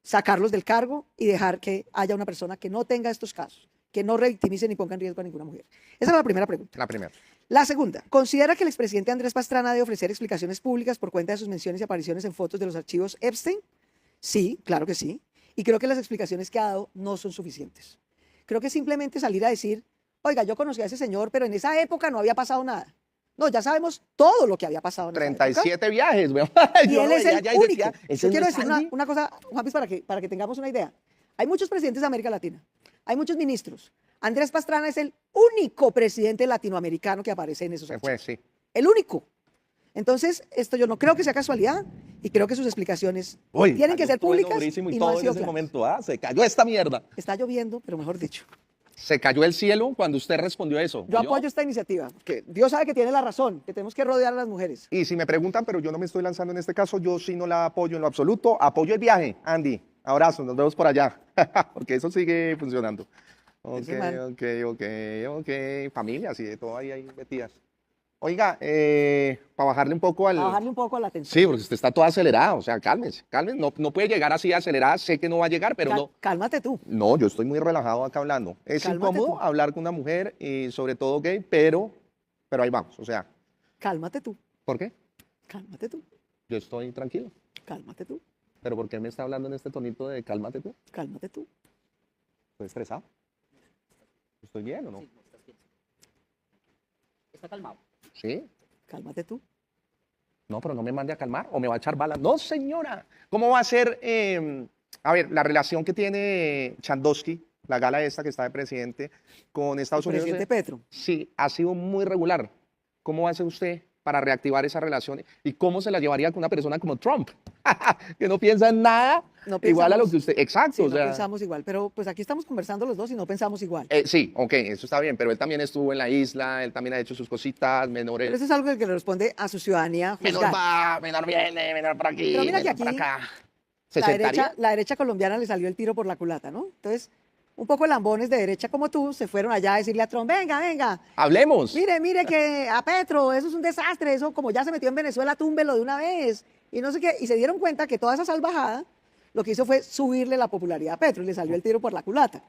sacarlos del cargo y dejar que haya una persona que no tenga estos casos, que no revictimice ni ponga en riesgo a ninguna mujer. Esa es la primera pregunta. La primera. La segunda, ¿considera que el expresidente Andrés Pastrana debe ofrecer explicaciones públicas por cuenta de sus menciones y apariciones en fotos de los archivos Epstein? Sí, claro que sí. Y creo que las explicaciones que ha dado no son suficientes. Creo que simplemente salir a decir, oiga, yo conocí a ese señor, pero en esa época no había pasado nada. No, ya sabemos todo lo que había pasado en esa época. 37 viajes, weón. Y Yo él lo es veía el ya y único. decía, ¿ese Yo no quiero es decir Sandy? una cosa, Juanpis, para que tengamos una idea. Hay muchos presidentes de América Latina, hay muchos ministros. Andrés Pastrana es el único presidente latinoamericano que aparece en esos Se hechos. fue, sí. El único. Entonces, esto yo no creo que sea casualidad y creo que sus explicaciones tienen que ser públicas y y no todo han en sido ese claras. momento, se cayó esta mierda. Está lloviendo, pero mejor dicho. Se cayó el cielo cuando usted respondió eso. Yo ¿oyó? apoyo esta iniciativa, que Dios sabe que tiene la razón, que tenemos que rodear a las mujeres. Y si me preguntan, pero yo no me estoy lanzando en este caso, yo sí no la apoyo en lo absoluto. Apoyo el viaje, Andy. Abrazo, nos vemos por allá. Porque eso sigue funcionando. Ok, Ese man. ok. Familias y de todo ahí metidas. Oiga, para bajarle un poco al... A bajarle un poco a la tensión. Sí, porque usted está toda acelerada, o sea, cálmese. No puede llegar así acelerada, sé que no va a llegar, pero no. Cálmate tú. No, yo estoy muy relajado acá hablando. Es Cálmate incómodo tú. hablar con una mujer y sobre todo gay, pero ahí vamos, o sea, Cálmate tú. ¿por qué? Cálmate tú. Yo estoy tranquilo. Cálmate tú. ¿Pero por qué me está hablando en este tonito de cálmate tú? Cálmate tú. ¿Estoy estresado? ¿Estoy bien o no? Está calmado. ¿Sí? Cálmate tú. No, pero no me mande a calmar o me va a echar balas. No, señora. ¿Cómo va a ser, a ver, la relación que tiene Chandosky, la gala esta que está de presidente, con Estados Unidos? Presidente Petro. Sí, ha sido muy regular. ¿Cómo va a hacer usted para reactivar esa relación? ¿Y cómo se la llevaría con una persona como Trump? Que no piensa en nada No igual a lo pensamos- que usted... Exacto, Sí, o no sea... pensamos igual, pero pues aquí estamos conversando los dos y no pensamos igual. Sí, ok, eso está bien, pero él también estuvo en la isla, él también ha hecho sus cositas, Pero menores... eso es algo que le responde a su ciudadanía Menor juzgar. va, menor viene, menor por aquí, Pero mira que menor por aquí acá. ¿Se La sentaría? derecha colombiana le salió el tiro por la culata, ¿no? Entonces, un poco lambones de derecha como tú se fueron allá a decirle a Trump, venga, Hablemos. mire que a Petro, eso es un desastre, eso como ya se metió en Venezuela, túmbelo de una vez, y no sé qué, y se dieron cuenta que toda esa salvajada lo que hizo fue subirle la popularidad a Petro y le salió el tiro por la culata.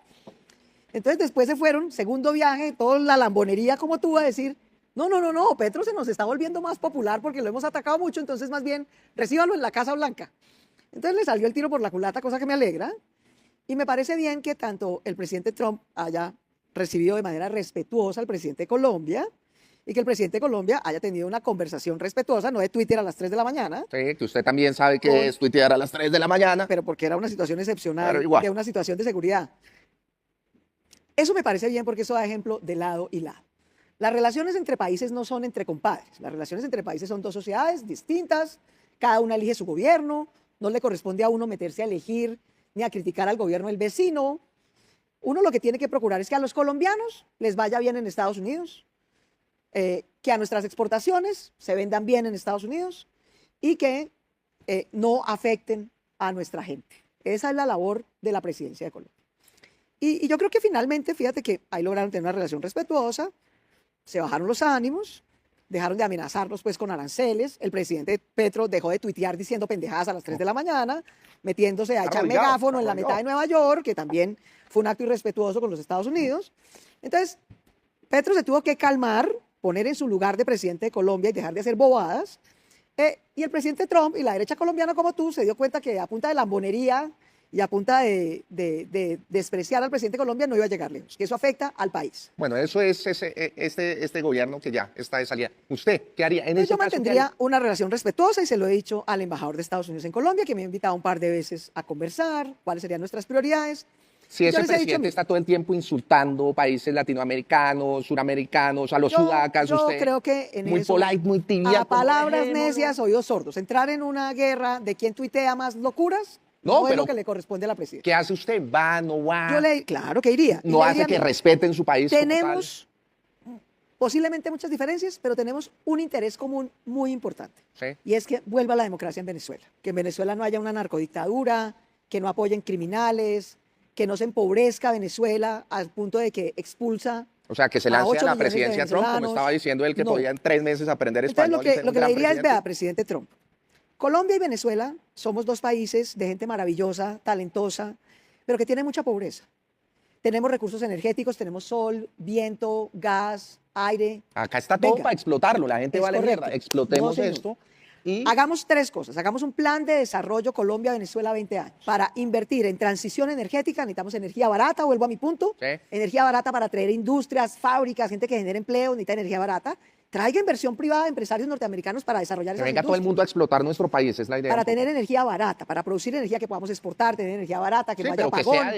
Entonces después se fueron, segundo viaje, toda la lambonería como tú, a decir, no, Petro se nos está volviendo más popular porque lo hemos atacado mucho, entonces más bien recíbalo en la Casa Blanca. Entonces le salió el tiro por la culata, cosa que me alegra, y me parece bien que tanto el presidente Trump haya recibido de manera respetuosa al presidente de Colombia y que el presidente de Colombia haya tenido una conversación respetuosa, no de Twitter a las 3 de la mañana, Sí, que usted también sabe que Con- es tuitear a las 3 de la mañana. pero porque era una situación excepcional, Pero igual. de una situación de seguridad. Eso me parece bien porque eso da ejemplo de lado y lado. Las relaciones entre países no son entre compadres, las relaciones entre países son dos sociedades distintas, cada una elige su gobierno, no le corresponde a uno meterse a elegir ni a criticar al gobierno del vecino. Uno lo que tiene que procurar es que a los colombianos les vaya bien en Estados Unidos, que a nuestras exportaciones se vendan bien en Estados Unidos y que no afecten a nuestra gente. Esa es la labor de la presidencia de Colombia. Y yo creo que finalmente, fíjate que ahí lograron tener una relación respetuosa, se bajaron los ánimos, dejaron de amenazarnos pues con aranceles, el presidente Petro dejó de tuitear diciendo pendejadas a las 3 de la mañana, metiéndose a Está echar arrodillado, megáfono en la está mitad de Nueva York, que también fue un acto irrespetuoso con los Estados Unidos. Entonces, Petro se tuvo que calmar, poner en su lugar de presidente de Colombia y dejar de hacer bobadas. Y el presidente Trump y la derecha colombiana como tú se dio cuenta que a punta de lambonería y a punta de despreciar al presidente de Colombia no iba a llegar lejos, que eso afecta al país. Bueno, eso es este gobierno que ya está de salida. ¿Usted qué haría? En Entonces, ese yo caso, ¿qué mantendría haría? una relación respetuosa y se lo he dicho al embajador de Estados Unidos en Colombia, que me ha invitado un par de veces a conversar, cuáles serían nuestras prioridades. Si Yo ese les he dicho, presidente mire, está todo el tiempo insultando países latinoamericanos, suramericanos, a los sudacas, yo usted creo que en muy eso, polite, muy tibia. a como, palabras dejémoslo. necias, oídos sordos. Entrar en una guerra de quién tuitea más locuras No, no es pero lo que le corresponde a la presidencia. ¿Qué hace usted? ¿Va, no va? Claro que iría. Y ¿No le hace diría, que mire, respeten su país como tal? tenemos posiblemente muchas diferencias, pero tenemos un interés común muy importante. Sí. Y es que vuelva la democracia en Venezuela. Que en Venezuela no haya una narcodictadura, que no apoyen criminales, que no se empobrezca Venezuela al punto de que expulsa. O sea, que se A lance 8 a la millones de presidencia Trump, como venezolanos. estaba diciendo él, que No. podía en 3 meses aprender Entonces, español. y ser un lo que le gran diría es, presidente. vea, presidente Trump, Colombia y Venezuela somos dos países de gente maravillosa, talentosa, pero que tienen mucha pobreza. Tenemos recursos energéticos, tenemos sol, viento, gas, aire. Acá está todo Venga. para explotarlo. La gente Es vale correcto. mierda. Explotemos No, señor. esto. Y Hagamos tres cosas. Hagamos un plan de desarrollo Colombia-Venezuela 20 años. Para invertir en transición energética necesitamos energía barata, vuelvo a mi punto. Sí. Energía barata para traer industrias, fábricas, gente que genere empleo, necesita energía barata. Traiga inversión privada de empresarios norteamericanos para desarrollar que esas venga todo el industrias. mundo a explotar nuestro país, es la idea. Para un poco. tener energía barata, para producir energía que podamos exportar, tener energía barata, que Sí, no haya pero que apagón, sea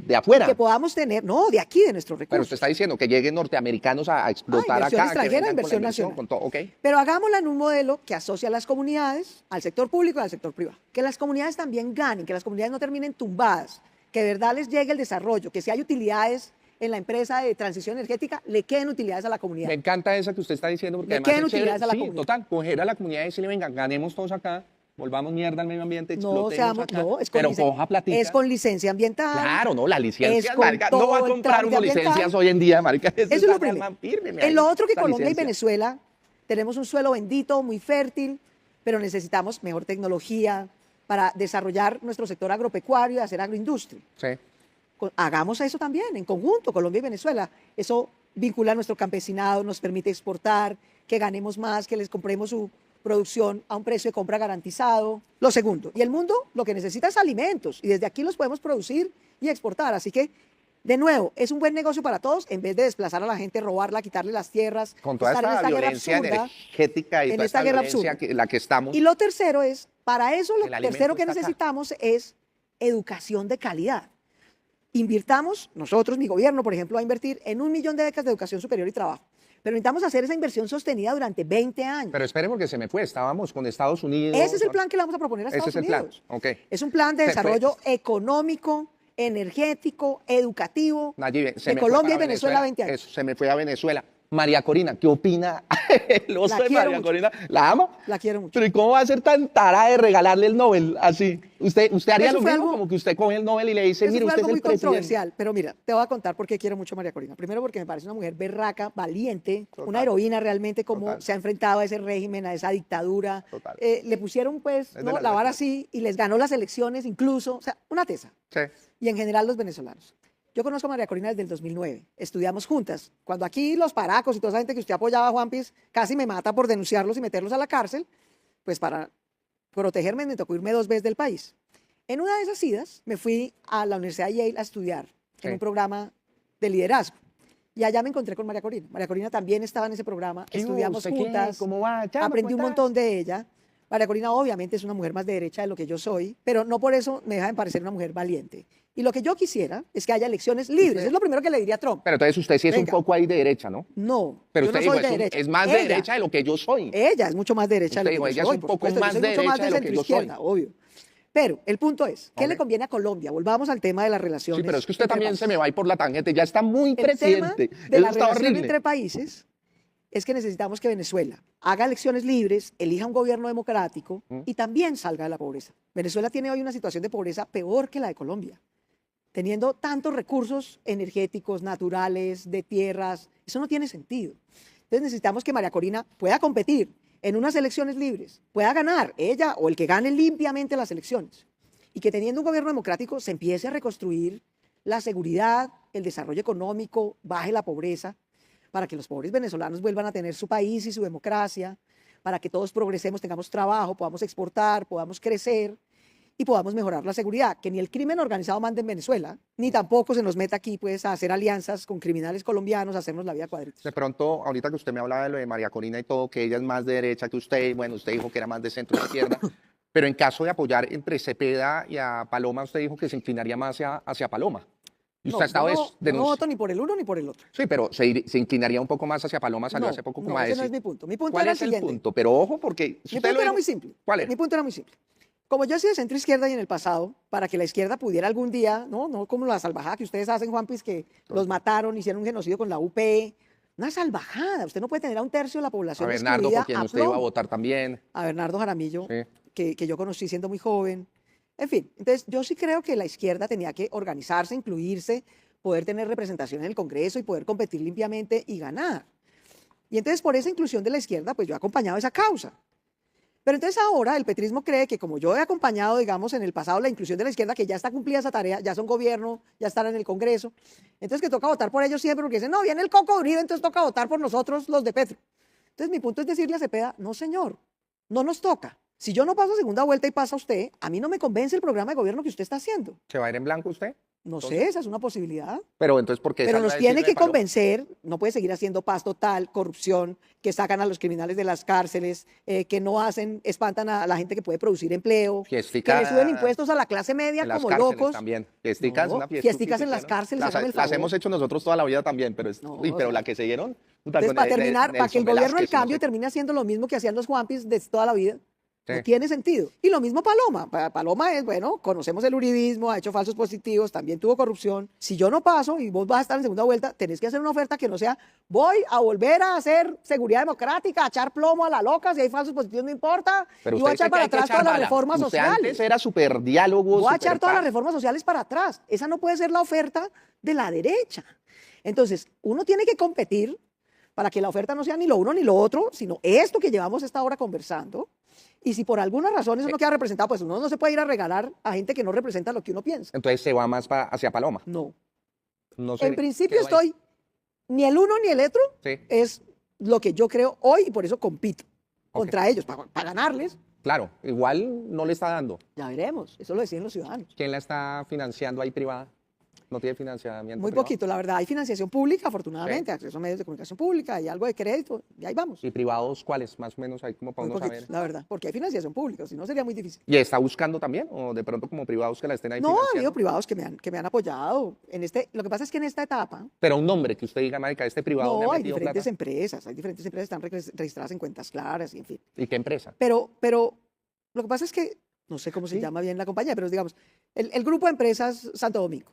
de afuera. que podamos tener, no, de aquí, de nuestros Pero recursos. usted está diciendo que lleguen norteamericanos a explotar inversión acá. extranjera, que vengan inversión con la nacional. Con todo. Ok. Pero hagámosla en un modelo que asocie a las comunidades, al sector público y al sector privado. Que las comunidades también ganen, que las comunidades no terminen tumbadas, que de verdad les llegue el desarrollo, que si hay utilidades en la empresa de transición energética le queden utilidades a la comunidad. Me encanta esa que usted está diciendo, porque Le además queden es chévere. utilidades a la Sí, comunidad. total, coger a la comunidad y decirle, venga, ganemos todos acá, volvamos mierda al medio ambiente, No, explotemos seamos, acá, no, es con, pero coja platica. es con licencia ambiental. Claro, no, la es licencia, con marica, no va a todo el comprar trámite uno licencias ambiental. hoy en día, marica. Eso es lo primero. En lo otro que esa Colombia y licencia. Venezuela tenemos un suelo bendito, muy fértil, pero necesitamos mejor tecnología para desarrollar nuestro sector agropecuario y hacer agroindustria. Sí. Hagamos eso también, en conjunto, Colombia y Venezuela. Eso vincula a nuestro campesinado, nos permite exportar, que ganemos más, que les compremos su producción a un precio de compra garantizado. Lo segundo, y el mundo lo que necesita es alimentos, y desde aquí los podemos producir y exportar. Así que, de nuevo, es un buen negocio para todos, en vez de desplazar a la gente, robarla, quitarle las tierras, Con toda estar en esta esta guerra violencia absurda. energética y en toda esta esta guerra violencia absurda. la que estamos. Y lo tercero es, para eso lo El alimento tercero que está acá. necesitamos es educación de calidad. Invirtamos, nosotros, mi gobierno, por ejemplo, va a invertir en 1 millón de becas de educación superior y trabajo. Pero necesitamos hacer esa inversión sostenida durante 20 años. Pero espere porque se me fue, estábamos con Estados Unidos. Ese es el plan que le vamos a proponer a Ese Estados es el plan, Unidos. ok. Es un plan de Se fue. desarrollo económico, energético, educativo Nayib, se de me fue Colombia y para Venezuela 20 años. Eso, se me fue a Venezuela. María Corina, ¿qué opina? El oso La de quiero María mucho. Corina. ¿La ama? La quiero mucho. Pero ¿y cómo va a ser tan tara de regalarle el Nobel así? ¿Usted haría Eso lo fue mismo? algo- Como que usted coge el Nobel y le dice, Eso mire, fue usted algo es muy el presidente. controversial, pero mira, te voy a contar por qué quiero mucho a María Corina. Primero porque me parece una mujer berraca, valiente, Total. una heroína realmente, como Total. se ha enfrentado a ese régimen, a esa dictadura. Total. Le pusieron pues de ¿no? las la vara mejores. así y les ganó las elecciones incluso, o sea, una tesa. Sí. Y en general los venezolanos. Yo conozco a María Corina desde el 2009, estudiamos juntas. Cuando aquí los paracos y toda esa gente que usted apoyaba a Juan Piz casi me mata por denunciarlos y meterlos a la cárcel, pues para protegerme me tocó irme 2 veces del país. En una de esas idas me fui a la Universidad de Yale a estudiar Sí. en un programa de liderazgo. Y allá me encontré con María Corina. María Corina también estaba en ese programa, ¿Qué hubo? estudiamos ¿Usted qué? juntas, ¿Cómo va? Chama, aprendí un ¿cómo estás? montón de ella. María Corina obviamente es una mujer más de derecha de lo que yo soy, pero no por eso me deja de parecer una mujer valiente. Y lo que yo quisiera es que haya elecciones libres. Es lo primero que le diría a Trump. Pero entonces usted sí es un Venga. poco ahí de derecha, ¿no? No, Pero yo usted no dijo, soy de es, derecha. es más de Ella- derecha de lo que yo soy. Ella es mucho más derecha Usted de dijo, lo que ella yo es soy, un por poco supuesto. más Yo soy de mucho más derecha de lo que yo soy. centroizquierda, obvio. Pero el punto es, ¿qué Ok. le conviene a Colombia? Volvamos al tema de las relaciones. Sí, pero es que usted entre también países. se me va a ir por la tangente. Ya está muy El tema presidente. de Eso la está relación horrible. entre países es que necesitamos que Venezuela haga elecciones libres, elija un gobierno democrático y también salga de la pobreza. Venezuela tiene hoy una situación de pobreza peor que la de Colombia, teniendo tantos recursos energéticos, naturales, de tierras. Eso no tiene sentido. Entonces necesitamos que María Corina pueda competir en unas elecciones libres, pueda ganar ella o el que gane limpiamente las elecciones, y que teniendo un gobierno democrático se empiece a reconstruir la seguridad, el desarrollo económico, baje la pobreza, para que los pobres venezolanos vuelvan a tener su país y su democracia, para que todos progresemos, tengamos trabajo, podamos exportar, podamos crecer y podamos mejorar la seguridad. Que ni el crimen organizado mande en Venezuela, ni tampoco se nos meta aquí pues a hacer alianzas con criminales colombianos, a hacernos la vida a cuadritos. De pronto, ahorita que usted me hablaba de lo de María Corina y todo, que ella es más de derecha que usted, y bueno, usted dijo que era más de centro izquierda, pero en caso de apoyar entre Cepeda y a Paloma, usted dijo que se inclinaría más hacia Paloma. Y usted ha estado yo no voto ni por el uno ni por el otro. Sí, pero se inclinaría un poco más hacia Paloma, salió No, hace poco no, como a ese decir. no es mi punto. Mi punto ¿Cuál era es el el siguiente. punto? Pero ojo, porque si Mi usted punto lo era dijo- muy simple. ¿Cuál era? Mi punto era muy simple. Como yo soy de centro izquierda y en el pasado, para que la izquierda pudiera algún día, no como la salvajada que ustedes hacen, Juan Piz, que los mataron, hicieron un genocidio con la UP. Una salvajada. Usted no puede tener a un tercio de la A población Bernardo, excluida por quien a usted iba a plomo. votar también. A Bernardo Jaramillo, Sí. que yo conocí siendo muy joven. En fin, entonces yo sí creo que la izquierda tenía que organizarse, incluirse, poder tener representación en el Congreso y poder competir limpiamente y ganar. Y entonces por esa inclusión de la izquierda, pues yo he acompañado esa causa. Pero entonces ahora el petrismo cree que como yo he acompañado, digamos, en el pasado la inclusión de la izquierda, que ya está cumplida esa tarea, ya son gobierno, ya están en el Congreso, entonces que toca votar por ellos siempre porque dicen, no, viene el Coco Uribe, entonces toca votar por nosotros los de Petro. Entonces mi punto es decirle a Cepeda, no señor, no nos toca. Si yo no paso a segunda vuelta y pasa usted, a mí no me convence el programa de gobierno que usted está haciendo. ¿Se va a ir en blanco usted? No Entonces- sé, esa es una posibilidad. Pero entonces, ¿por qué Pero salga nos a tiene decirle que Paloma? convencer, no puede seguir haciendo paz total, corrupción, que sacan a los criminales de las cárceles, que no hacen, espantan a la gente que puede producir empleo, Fiestica que le suben impuestos a la clase media en las como cárceles locos. también. Fiesticas, No, una fiesticas en las hicieron. cárceles, Las, hágame el las favor. hemos hecho nosotros toda la vida también, pero, No, uy, o pero sea, la que se dieron. puta, Entonces, con para terminar, para que el Nelson gobierno del Velázquez, no cambio sé. termine haciendo lo mismo que hacían los Juanpis de toda la vida, No tiene sentido. Y lo mismo Paloma. Paloma es, bueno, conocemos el uribismo, ha hecho falsos positivos, también tuvo corrupción. Si yo no paso y vos vas a estar en segunda vuelta, tenés que hacer una oferta que no sea, voy a volver a hacer seguridad democrática, a echar plomo a la loca, si hay falsos positivos no importa, Pero y voy a usted dice echar que para hay que atrás echar todas las bala. reformas Usted sociales. antes era súper diálogo, Voy a súper echar todas las paz. reformas sociales para atrás. Esa no puede ser la oferta de la derecha. Entonces, uno tiene que competir para que la oferta no sea ni lo uno ni lo otro, sino esto que llevamos esta hora conversando. Y si por alguna razón eso no queda representado, pues uno no se puede ir a regalar a gente que no representa lo que uno piensa. Entonces se va más hacia Paloma. No. No sé. En principio quedó ahí. estoy, ni el uno ni el otro Sí, es lo que yo creo hoy y por eso compito Ok. contra ellos, para ganarles. claro. Igual no le está dando. Ya veremos, eso lo deciden los ciudadanos. ¿Quién la está financiando ahí privada? No tiene financiamiento Muy privado. poquito, la verdad. Hay financiación pública, afortunadamente, acceso a medios de comunicación pública, hay algo de crédito, y ahí vamos. ¿Y privados cuáles? Más o menos ahí como para Muy uno poquitos, saber. la verdad, porque hay financiación pública, si no sería muy difícil. ¿Y está buscando también? ¿O de pronto como privados que la estén ahí No, ha financiando? habido privados que me han apoyado. Lo que pasa es que en esta etapa, Pero un nombre que usted diga, marica, este privado me no, ha hay metido diferentes plata. empresas, están registradas en cuentas claras y en fin. ¿Y qué empresa? Pero lo que pasa es que, no sé cómo se Sí. llama bien la compañía, pero digamos, el grupo de empresas Santo Domingo,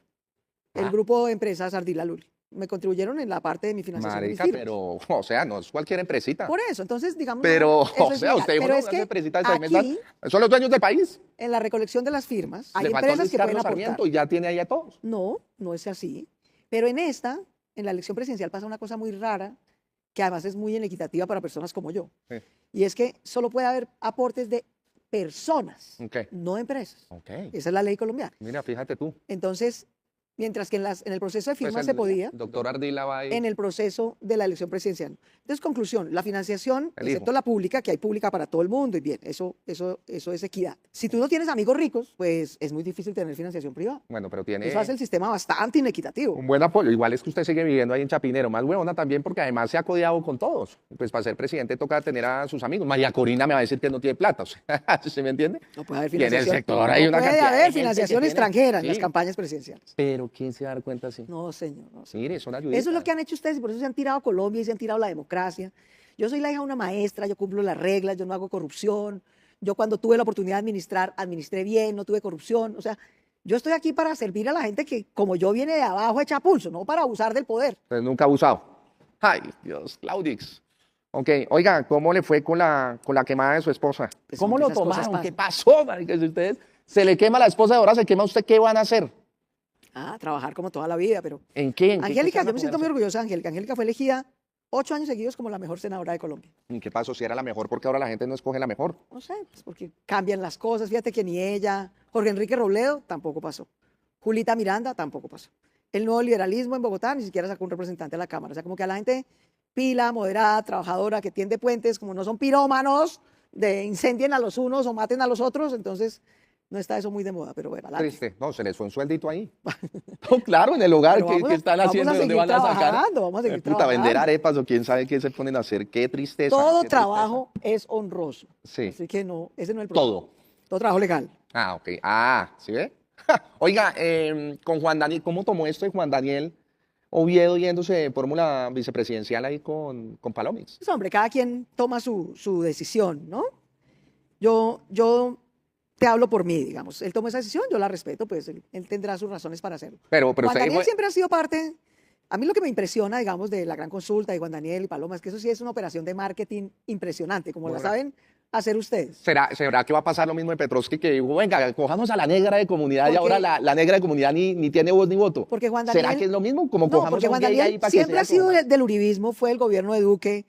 el Ah. grupo de empresas Ardila Luli, me contribuyeron en la parte de mi financiación de mis Marica, firmas. pero, o sea, no es cualquier empresita. Por eso, entonces, digamos, Pero, eso o es sea, legal. usted Pero dijo, es no, que una empresita de 6 meses, aquí, son los dueños del país. en la recolección de las firmas, hay Le faltó empresas Luis que pueden Carlos aportar. Sarmiento y ya tiene ahí a todos. No, no es así. Pero en la elección presidencial pasa una cosa muy rara, que además es muy inequitativa para personas como yo. Sí. Y es que solo puede haber aportes de personas, Ok. no de empresas. Ok. Esa es la ley colombiana. Mira, fíjate tú. Entonces, mientras que en el proceso de Pues firmas el se podía, doctor Ardila va ahí. en el proceso de la elección presidencial. Entonces, conclusión, la financiación, El excepto hijo. la pública, que hay pública para todo el mundo, y bien, eso es equidad. Si tú no tienes amigos ricos, pues es muy difícil tener financiación privada. Bueno, pero tiene Eso hace el sistema bastante inequitativo. un buen apoyo. Igual es que usted sigue viviendo ahí en Chapinero. Más huevona también porque además se ha codeado con todos. Pues para ser presidente toca tener a sus amigos. María Corina me va a decir que no tiene plata. O sea, ¿se me entiende? No puede haber Y en el financiación. sector hay no una puede cantidad de haber gente que financiación tiene- extranjera en Sí. las campañas presidenciales. Pero ¿quién se va a dar cuenta así? No, señor. No, señor. Mire, son ayuditas. Eso es lo que han hecho ustedes y por eso se han tirado a Colombia y se han tirado la democracia. Yo soy la hija de una maestra, yo cumplo las reglas, yo no hago corrupción. Yo cuando tuve la oportunidad de administrar, administré bien, no tuve corrupción. O sea, yo estoy aquí para servir a la gente que, como yo, viene de abajo hecha a pulso, no para abusar del poder. Entonces, nunca ha abusado. Ay, Dios, Claudix. Ok, oiga, ¿cómo le fue con la quemada de su esposa? Pues, ¿Cómo hombre, lo esas cosas tomaron? ¿Qué pasan. pasó, marica? Si ustedes se le quema la esposa de ahora, se quema usted, ¿qué van a hacer? Trabajar como toda la vida, pero ¿En qué? ¿En qué Angélica, van a yo me siento muy ponerse? orgullosa de Angélica. Angélica fue elegida 8 años seguidos como la mejor senadora de Colombia. ¿Y qué pasó? Si era la mejor, porque ahora la gente no escoge la mejor. No sé, pues porque cambian las cosas. Fíjate que ni ella, Jorge Enrique Robledo tampoco pasó. Julita Miranda tampoco pasó. El nuevo liberalismo en Bogotá ni siquiera sacó un representante a la Cámara. O sea, como que a la gente pila, moderada, trabajadora, que tiende puentes, como no son pirómanos, de incendien a los unos o maten a los otros, entonces no está eso muy de moda, pero bueno, adelante. Triste. No, se les fue un sueldito ahí. No, claro, en el hogar Pero que, vamos que a- están vamos haciendo, a ¿de dónde seguir van a sacar? trabajando, vamos a seguir Puta, vender trabajando. arepas o quién sabe qué se ponen a hacer. Qué tristeza. Todo qué tristeza. trabajo es honroso. Sí. Así que no, ese no es el problema. Todo. Todo trabajo legal. Ah, ok. Ah, ¿sí ve? Oiga, con Juan Daniel, ¿cómo tomó esto de Juan Daniel Oviedo yéndose de fórmula vicepresidencial ahí con Palomix? Pues, hombre, cada quien toma su decisión, ¿no? Yo te hablo por mí, digamos. Él tomó esa decisión, yo la respeto, pues él tendrá sus razones para hacerlo. Pero Juan usted Daniel dijo, siempre ha sido parte. A mí lo que me impresiona, digamos, de la gran consulta de Juan Daniel y Paloma, es que eso sí es una operación de marketing impresionante, como la Correcto. saben hacer ustedes. ¿será que va a pasar lo mismo de Petrovsky que dijo, venga, cojamos a la negra de comunidad y Porque- ahora la negra de comunidad ni tiene voz ni voto? Porque Juan Daniel. ¿Será que es lo mismo? Como No, cojamos porque a un Juan gay ahí Daniel para que siempre sea ha sido como- del uribismo, fue el gobierno de Duque.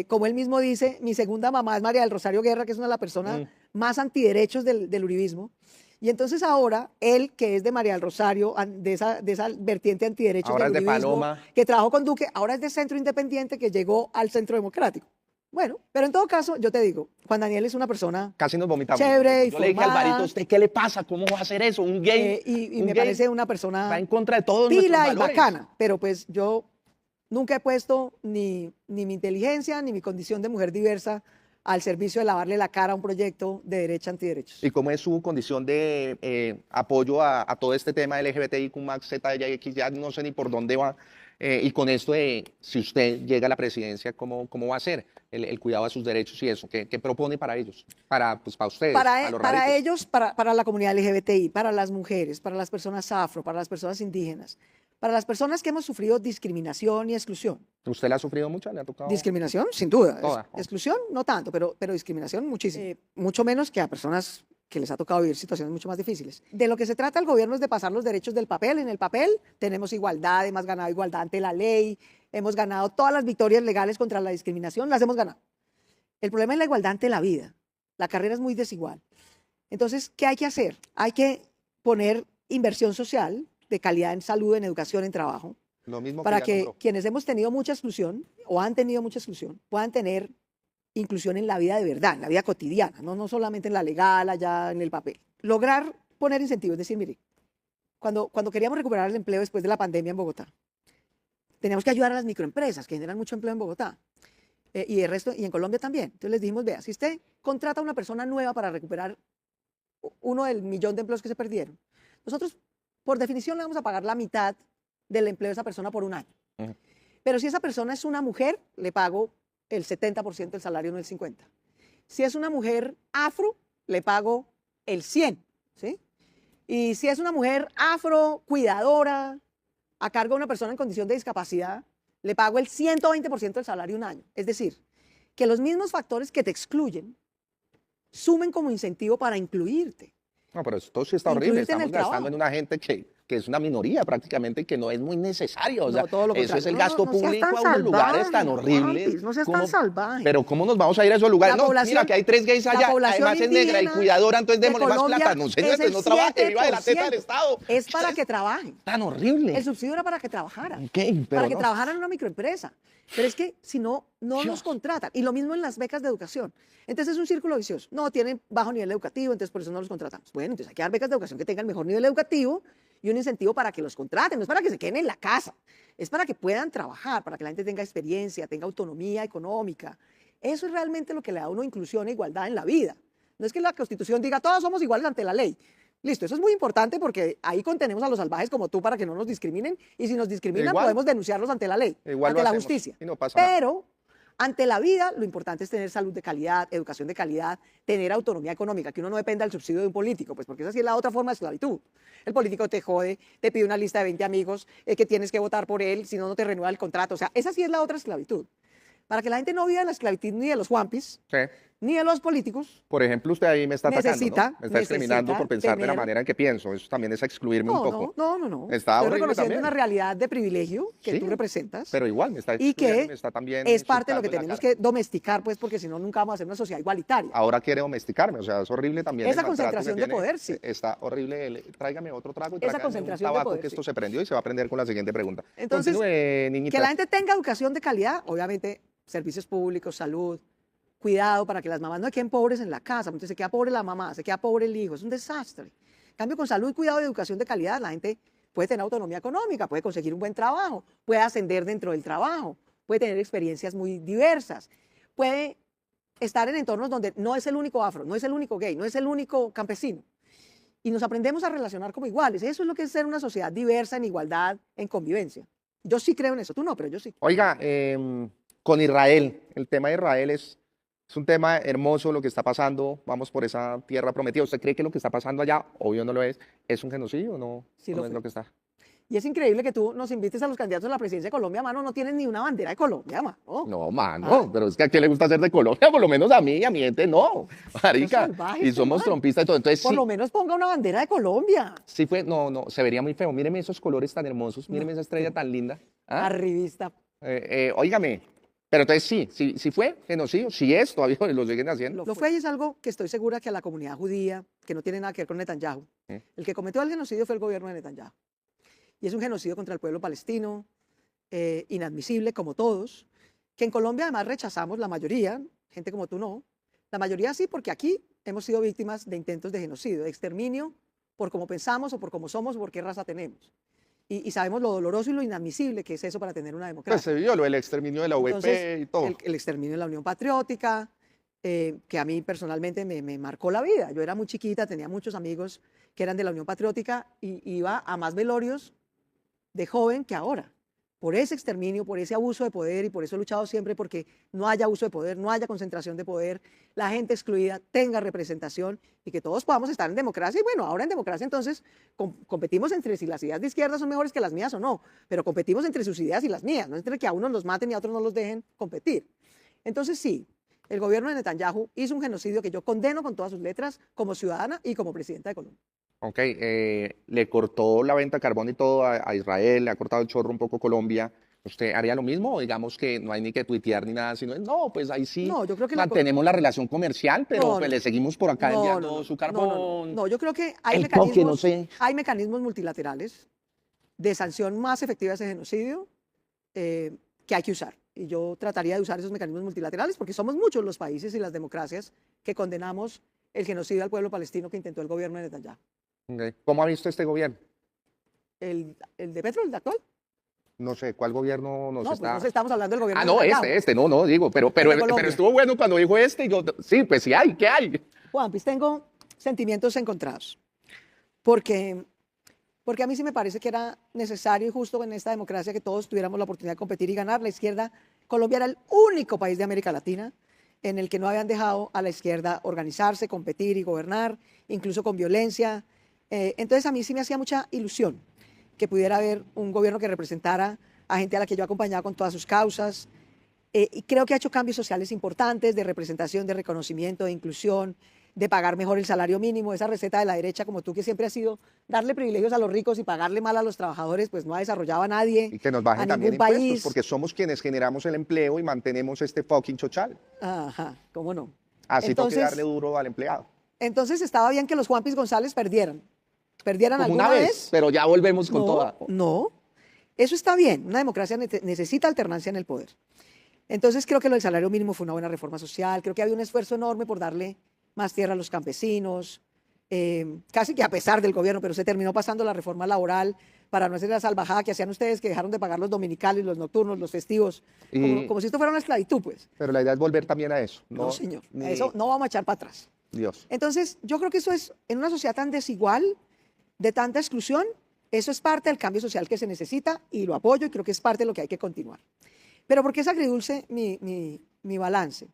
Como él mismo dice, mi segunda mamá es María del Rosario Guerra, que es una de las personas más antiderechos del uribismo. Y entonces ahora, él, que es de María del Rosario, de esa vertiente antiderechos Ahora del es de uribismo, Paloma. que trabajó con Duque, ahora es de Centro Independiente, que llegó al Centro Democrático. Bueno, pero en todo caso, yo te digo, Juan Daniel es una persona Casi nos vomitamos. chévere, Yo le dije a informada. Alvarito, ¿usted qué le pasa? ¿Cómo va a hacer eso? Un gay. y un me gay parece una va persona en contra de todos nuestros pila y valores. bacana, pero pues yo nunca he puesto ni mi inteligencia ni mi condición de mujer diversa al servicio de lavarle la cara a un proyecto de derecha antiderechos. ¿Y cómo es su condición de apoyo a todo este tema LGBTIQ+, Z, Y, X, ya no sé ni por dónde va? Y con esto de, si usted llega a la presidencia, ¿cómo va a ser el cuidado de sus derechos y eso? ¿Qué propone para ellos? Pues, para ustedes, Para, los para raritos. ellos, para la comunidad LGBTI, para las mujeres, para las personas afro, para las personas indígenas, para las personas que hemos sufrido discriminación y exclusión. ¿Usted la ha sufrido mucho? ¿Le ha tocado? Discriminación, sin duda. Toda. Exclusión, no tanto, pero discriminación muchísimo. Mucho menos que a personas que les ha tocado vivir situaciones mucho más difíciles. De lo que se trata el gobierno es de pasar los derechos del papel. En el papel tenemos igualdad, hemos ganado igualdad ante la ley, hemos ganado todas las victorias legales contra la discriminación, las hemos ganado. El problema es la igualdad ante la vida. La carrera es muy desigual. Entonces, ¿qué hay que hacer? Hay que poner inversión social de calidad en salud, en educación, en trabajo, Lo mismo para ya que nombró. quienes hemos tenido mucha exclusión o han tenido mucha exclusión puedan tener inclusión en la vida de verdad, en la vida cotidiana, no solamente en la legal, allá en el papel. Lograr poner incentivos, es decir, mire, cuando queríamos recuperar el empleo después de la pandemia en Bogotá, teníamos que ayudar a las microempresas que generan mucho empleo en Bogotá y el resto, y en Colombia también. Entonces les dijimos, vea, si usted contrata a una persona nueva para recuperar uno del millón de empleos que se perdieron, nosotros por definición le vamos a pagar la mitad del empleo de esa persona por un año. Ujú. Pero si esa persona es una mujer, le pago el 70% del salario, no el 50%. Si es una mujer afro, le pago el 100%, ¿sí? Y si es una mujer afro, cuidadora, a cargo de una persona en condición de discapacidad, le pago el 120% del salario un año. Es decir, que los mismos factores que te excluyen sumen como incentivo para incluirte. No, pero esto sí está horrible. Incluirte en Estamos el gastando trabajo. en una gente que es una minoría prácticamente y que no es muy necesario. O sea, No, todo lo eso es contrario. el No, gasto no seas público tan a unos lugares tan salvaje, horribles. Juanpis, no seas ¿Cómo- tan salvaje. Pero ¿cómo nos vamos a ir a esos lugares? La No, mira población- que hay 3 gays la allá, población además es negra y indígena cuidadora, entonces de démosle más Colombia plata. No, señor, es el no trabaje, viva de la teta del 7%. Estado. Es para que trabajen. Tan horrible. El subsidio era para que trabajaran. Ok, pero Para que no. trabajaran en una microempresa. Pero es que si no, no Dios. los contratan. Y lo mismo en las becas de educación. Entonces es un círculo vicioso. No, tienen bajo nivel educativo, entonces por eso no los contratamos. Bueno, entonces hay que dar becas de educación que tengan mejor nivel educativo y un incentivo para que los contraten. No es para que se queden en la casa. Es para que puedan trabajar, para que la gente tenga experiencia, tenga autonomía económica. Eso es realmente lo que le da a uno inclusión e igualdad en la vida. No es que la Constitución diga todos somos iguales ante la ley. Listo, eso es muy importante porque ahí contenemos a los salvajes como tú para que no nos discriminen y si nos discriminan Igual. podemos denunciarlos ante la ley, Igual ante lo la hacemos justicia. y no pasa nada. Pero ante la vida lo importante es tener salud de calidad, educación de calidad, tener autonomía económica, que uno no dependa del subsidio de un político, pues porque esa sí es la otra forma de esclavitud. El político te jode, te pide una lista de 20 amigos que tienes que votar por él, si no, no te renueva el contrato. O sea, esa sí es la otra esclavitud. Para que la gente no viva en la esclavitud ni de los Juanpis, Sí. ni de los políticos. Por ejemplo, usted ahí me está atacando, Necesita- ¿no? Me está discriminando por pensar de la tener- manera en que pienso. Eso también es excluirme un No, poco. no. Está Estoy horrible reconociendo también. una realidad de privilegio que Sí, tú representas. Pero igual me está y excluyendo, que me está también es parte de lo que insultando en la tenemos cara. que domesticar, pues, porque si no, nunca vamos a ser una sociedad igualitaria. Ahora quiere domesticarme, o sea, es horrible también. Esa el maltrato que concentración de tiene. poder, sí. Está horrible. Tráigame otro trago y Esa tráigame un concentración de tabaco poder, que esto sí. se prendió y se va a prender con la siguiente pregunta. Entonces, Continúe, niñita. Que la gente tenga educación de calidad, obviamente, servicios públicos, salud, cuidado para que las mamás no queden pobres en la casa, entonces se queda pobre la mamá, se queda pobre el hijo, es un desastre. En cambio, con salud, cuidado y educación de calidad, la gente puede tener autonomía económica, puede conseguir un buen trabajo, puede ascender dentro del trabajo, puede tener experiencias muy diversas, puede estar en entornos donde no es el único afro, no es el único gay, no es el único campesino. Y nos aprendemos a relacionar como iguales. Eso es lo que es ser una sociedad diversa, en igualdad, en convivencia. Yo sí creo en eso, tú no, pero yo sí. Oiga, con Israel, el tema de Israel es un tema hermoso lo que está pasando. Vamos por esa tierra prometida. ¿Usted cree que lo que está pasando allá, obvio no lo es un genocidio o no? Sí ¿O lo no es fue. lo que está? Y es increíble que tú nos invites a los candidatos a la presidencia de Colombia, mano, no tienen ni una bandera de Colombia, mano. No, mano, Ah. pero es que a quién le gusta ser de Colombia, por lo menos a mí y a mi gente no, marica. salvaje Y este somos man. trompistas y todo. Entonces Por sí, lo menos ponga una bandera de Colombia. sí fue, no, se vería muy feo. Míreme esos colores tan hermosos, míreme esa estrella tan linda. ¿Ah? Arribista. Óigame, pero entonces sí fue genocidio, sí es, todavía lo siguen haciendo. Lo fue y es algo que estoy segura que a la comunidad judía, que no tiene nada que ver con Netanyahu, el que cometió el genocidio fue el gobierno de Netanyahu. Y es un genocidio contra el pueblo palestino, inadmisible como todos, que en Colombia además rechazamos la mayoría, gente como tú no, la mayoría sí, porque aquí hemos sido víctimas de intentos de genocidio, de exterminio, por cómo pensamos o por cómo somos o por qué raza tenemos. Y sabemos lo doloroso y lo inadmisible que es eso para tener una Pues democracia. se vio lo del exterminio de la UEP Entonces, y todo. el exterminio de la Unión Patriótica, que a mí personalmente me marcó la vida. Yo era muy chiquita, tenía muchos amigos que eran de la Unión Patriótica y iba a más velorios de joven que ahora, por ese exterminio, por ese abuso de poder, y por eso he luchado siempre porque no haya abuso de poder, no haya concentración de poder, la gente excluida tenga representación y que todos podamos estar en democracia. Y bueno, ahora en democracia entonces competimos entre si las ideas de izquierda son mejores que las mías o no, pero competimos entre sus ideas y las mías, no entre que a unos los maten y a otros no los dejen competir. Entonces sí, el gobierno de Netanyahu hizo un genocidio que yo condeno con todas sus letras como ciudadana y como presidenta de Colombia. Ok, le cortó la venta de carbón y todo a Israel, le ha cortado el chorro un poco a Colombia. ¿Usted haría lo mismo? O digamos que no hay ni que tuitear ni nada, sino, no, pues ahí sí No, yo creo que mantenemos la relación comercial, pero no, pues no, le seguimos por acá no, enviando no, no, su no, no, no, carbón, no, yo creo que el toque, no sé. hay mecanismos multilaterales de sanción más efectiva de ese genocidio que hay que usar. Y yo trataría de usar esos mecanismos multilaterales porque somos muchos los países y las democracias que condenamos el genocidio al pueblo palestino que intentó el gobierno de Netanyahu. Ok. ¿Cómo ha visto este gobierno? ¿El de Petro, el actual? No sé, ¿cuál gobierno nos No, pues está...? no estamos hablando del gobierno Ah, de no, Netanyahu, no, digo, el de pero Colombia. estuvo bueno cuando dijo este, y yo, sí, pues sí hay, ¿qué hay? Juan, pues tengo sentimientos encontrados porque a mí sí me parece que era necesario y justo en esta democracia que todos tuviéramos la oportunidad de competir y ganar. La izquierda, Colombia era el único país de América Latina en el que no habían dejado a la izquierda organizarse, competir y gobernar, incluso con violencia. Entonces a mí sí me hacía mucha ilusión que pudiera haber un gobierno que representara a gente a la que yo acompañaba con todas sus causas. Y creo que ha hecho cambios sociales importantes de representación, de reconocimiento, de inclusión, de pagar mejor el salario mínimo. Esa receta de la derecha, como tú, que siempre ha sido darle privilegios a los ricos y pagarle mal a los trabajadores, pues no ha desarrollado a nadie, Y que nos a bajen también ningún impuestos, país. porque somos quienes generamos el empleo y mantenemos este fucking chochal. Ajá, ¿cómo no? Así toca Entonces, darle duro al empleado. entonces estaba bien que los Juanpis González perdieran. ¿Perdieran Como una alguna vez, vez? pero ya volvemos con No, toda. no. Eso está bien. Una democracia necesita alternancia en el poder. Entonces creo que lo del salario mínimo fue una buena reforma social. Creo que había un esfuerzo enorme por darle más tierra a los campesinos, casi que a pesar del gobierno, pero se terminó pasando la reforma laboral para no hacer la salvajada que hacían ustedes, que dejaron de pagar los dominicales, los nocturnos, los festivos, como si esto fuera una esclavitud, pues. Pero la idea es volver también a eso. No, señor, ni- eso no vamos a echar para atrás. Dios. Entonces, yo creo que eso es, en una sociedad tan desigual, de tanta exclusión, eso es parte del cambio social que se necesita y lo apoyo y creo que es parte de lo que hay que continuar. Pero ¿por qué es agridulce mi balance?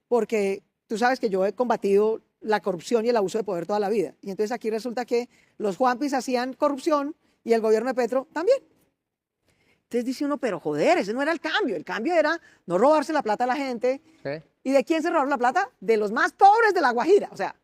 Porque tú sabes que yo he combatido la corrupción y el abuso de poder toda la vida. Y entonces aquí resulta que los Juanpis hacían corrupción y el gobierno de Petro también. Entonces dice uno, pero joder, ese no era el cambio era no robarse la plata a la gente. ¿Sí? ¿Y de quién se robaron la plata? De los más pobres de La Guajira, o sea,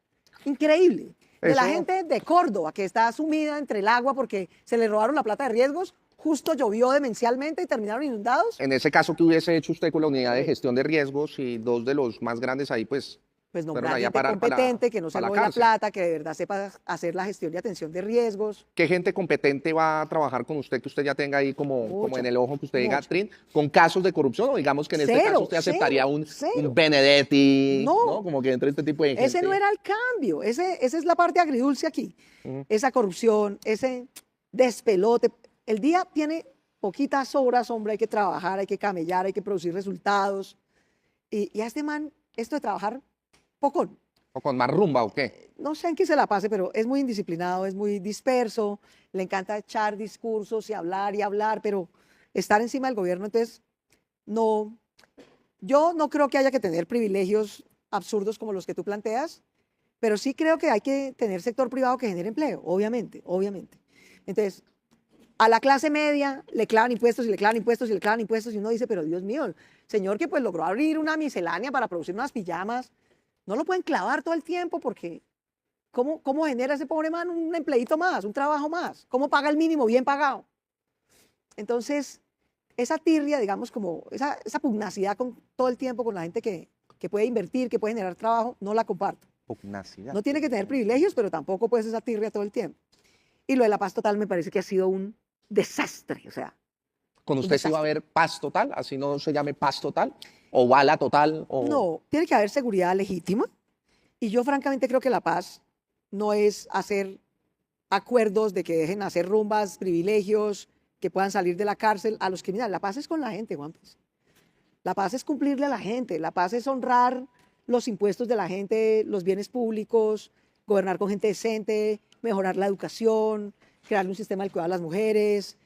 increíble. De la Eso- gente de Córdoba, que está sumida entre el agua porque se le robaron la plata de riesgos, justo llovió demencialmente y terminaron inundados. En ese caso, ¿qué hubiese hecho usted con la unidad de gestión de riesgos y dos de los más grandes ahí, pues, Pues fueron nombrar allá a gente parar competente, que no se para la robe la cárcel? plata, que de verdad sepa hacer la gestión y atención de riesgos. ¿Qué gente competente va a trabajar con usted que usted ya tenga ahí como Mucha, en el ojo, que usted diga, mucha. Trin, con casos de corrupción? O digamos que en este Cero, caso usted aceptaría cero, cero. un Benedetti, No. ¿no? Como que entre este tipo de gente. Ese no era el cambio, esa es la parte agridulce aquí. Ujú. Esa corrupción, ese despelote. El día tiene poquitas horas, hombre, hay que trabajar, hay que camellar, hay que producir resultados. Y a este man, esto de trabajar, poco, ¿O con más rumba o qué? no sé en qué se la pase, pero es muy indisciplinado, es muy disperso, le encanta echar discursos y hablar, pero estar encima del gobierno, entonces, no, yo no creo que haya que tener privilegios absurdos como los que tú planteas, pero sí creo que hay que tener sector privado que genere empleo, obviamente, obviamente. Entonces, a la clase media le clavan impuestos y le clavan impuestos y le clavan impuestos y uno dice, pero Dios mío, el señor que pues logró abrir una miscelánea para producir unas pijamas, no lo pueden clavar todo el tiempo porque ¿cómo genera ese pobre man un empleito más, un trabajo más? ¿Cómo paga el mínimo bien pagado? Entonces, esa tirria, digamos, como esa pugnacidad con todo el tiempo con la gente que puede invertir, que puede generar trabajo, no la comparto. Pugnacidad. No tiene que tener privilegios, pero tampoco puede ser esa tirria todo el tiempo. Y lo de la paz total me parece que ha sido un desastre, o sea, ¿Con un usted sí va a desastre. haber paz total? ¿Así no se llame paz total? ¿O bala total? O... No, tiene que haber seguridad legítima. Y yo francamente creo que la paz no es hacer acuerdos de que dejen hacer rumbas, privilegios, que puedan salir de la cárcel a los criminales. La paz es con la gente, Juan. La paz es cumplirle a la gente, la paz es honrar los impuestos de la gente, los bienes públicos, gobernar con gente decente, mejorar la educación, crear un sistema del cuidado a las mujeres,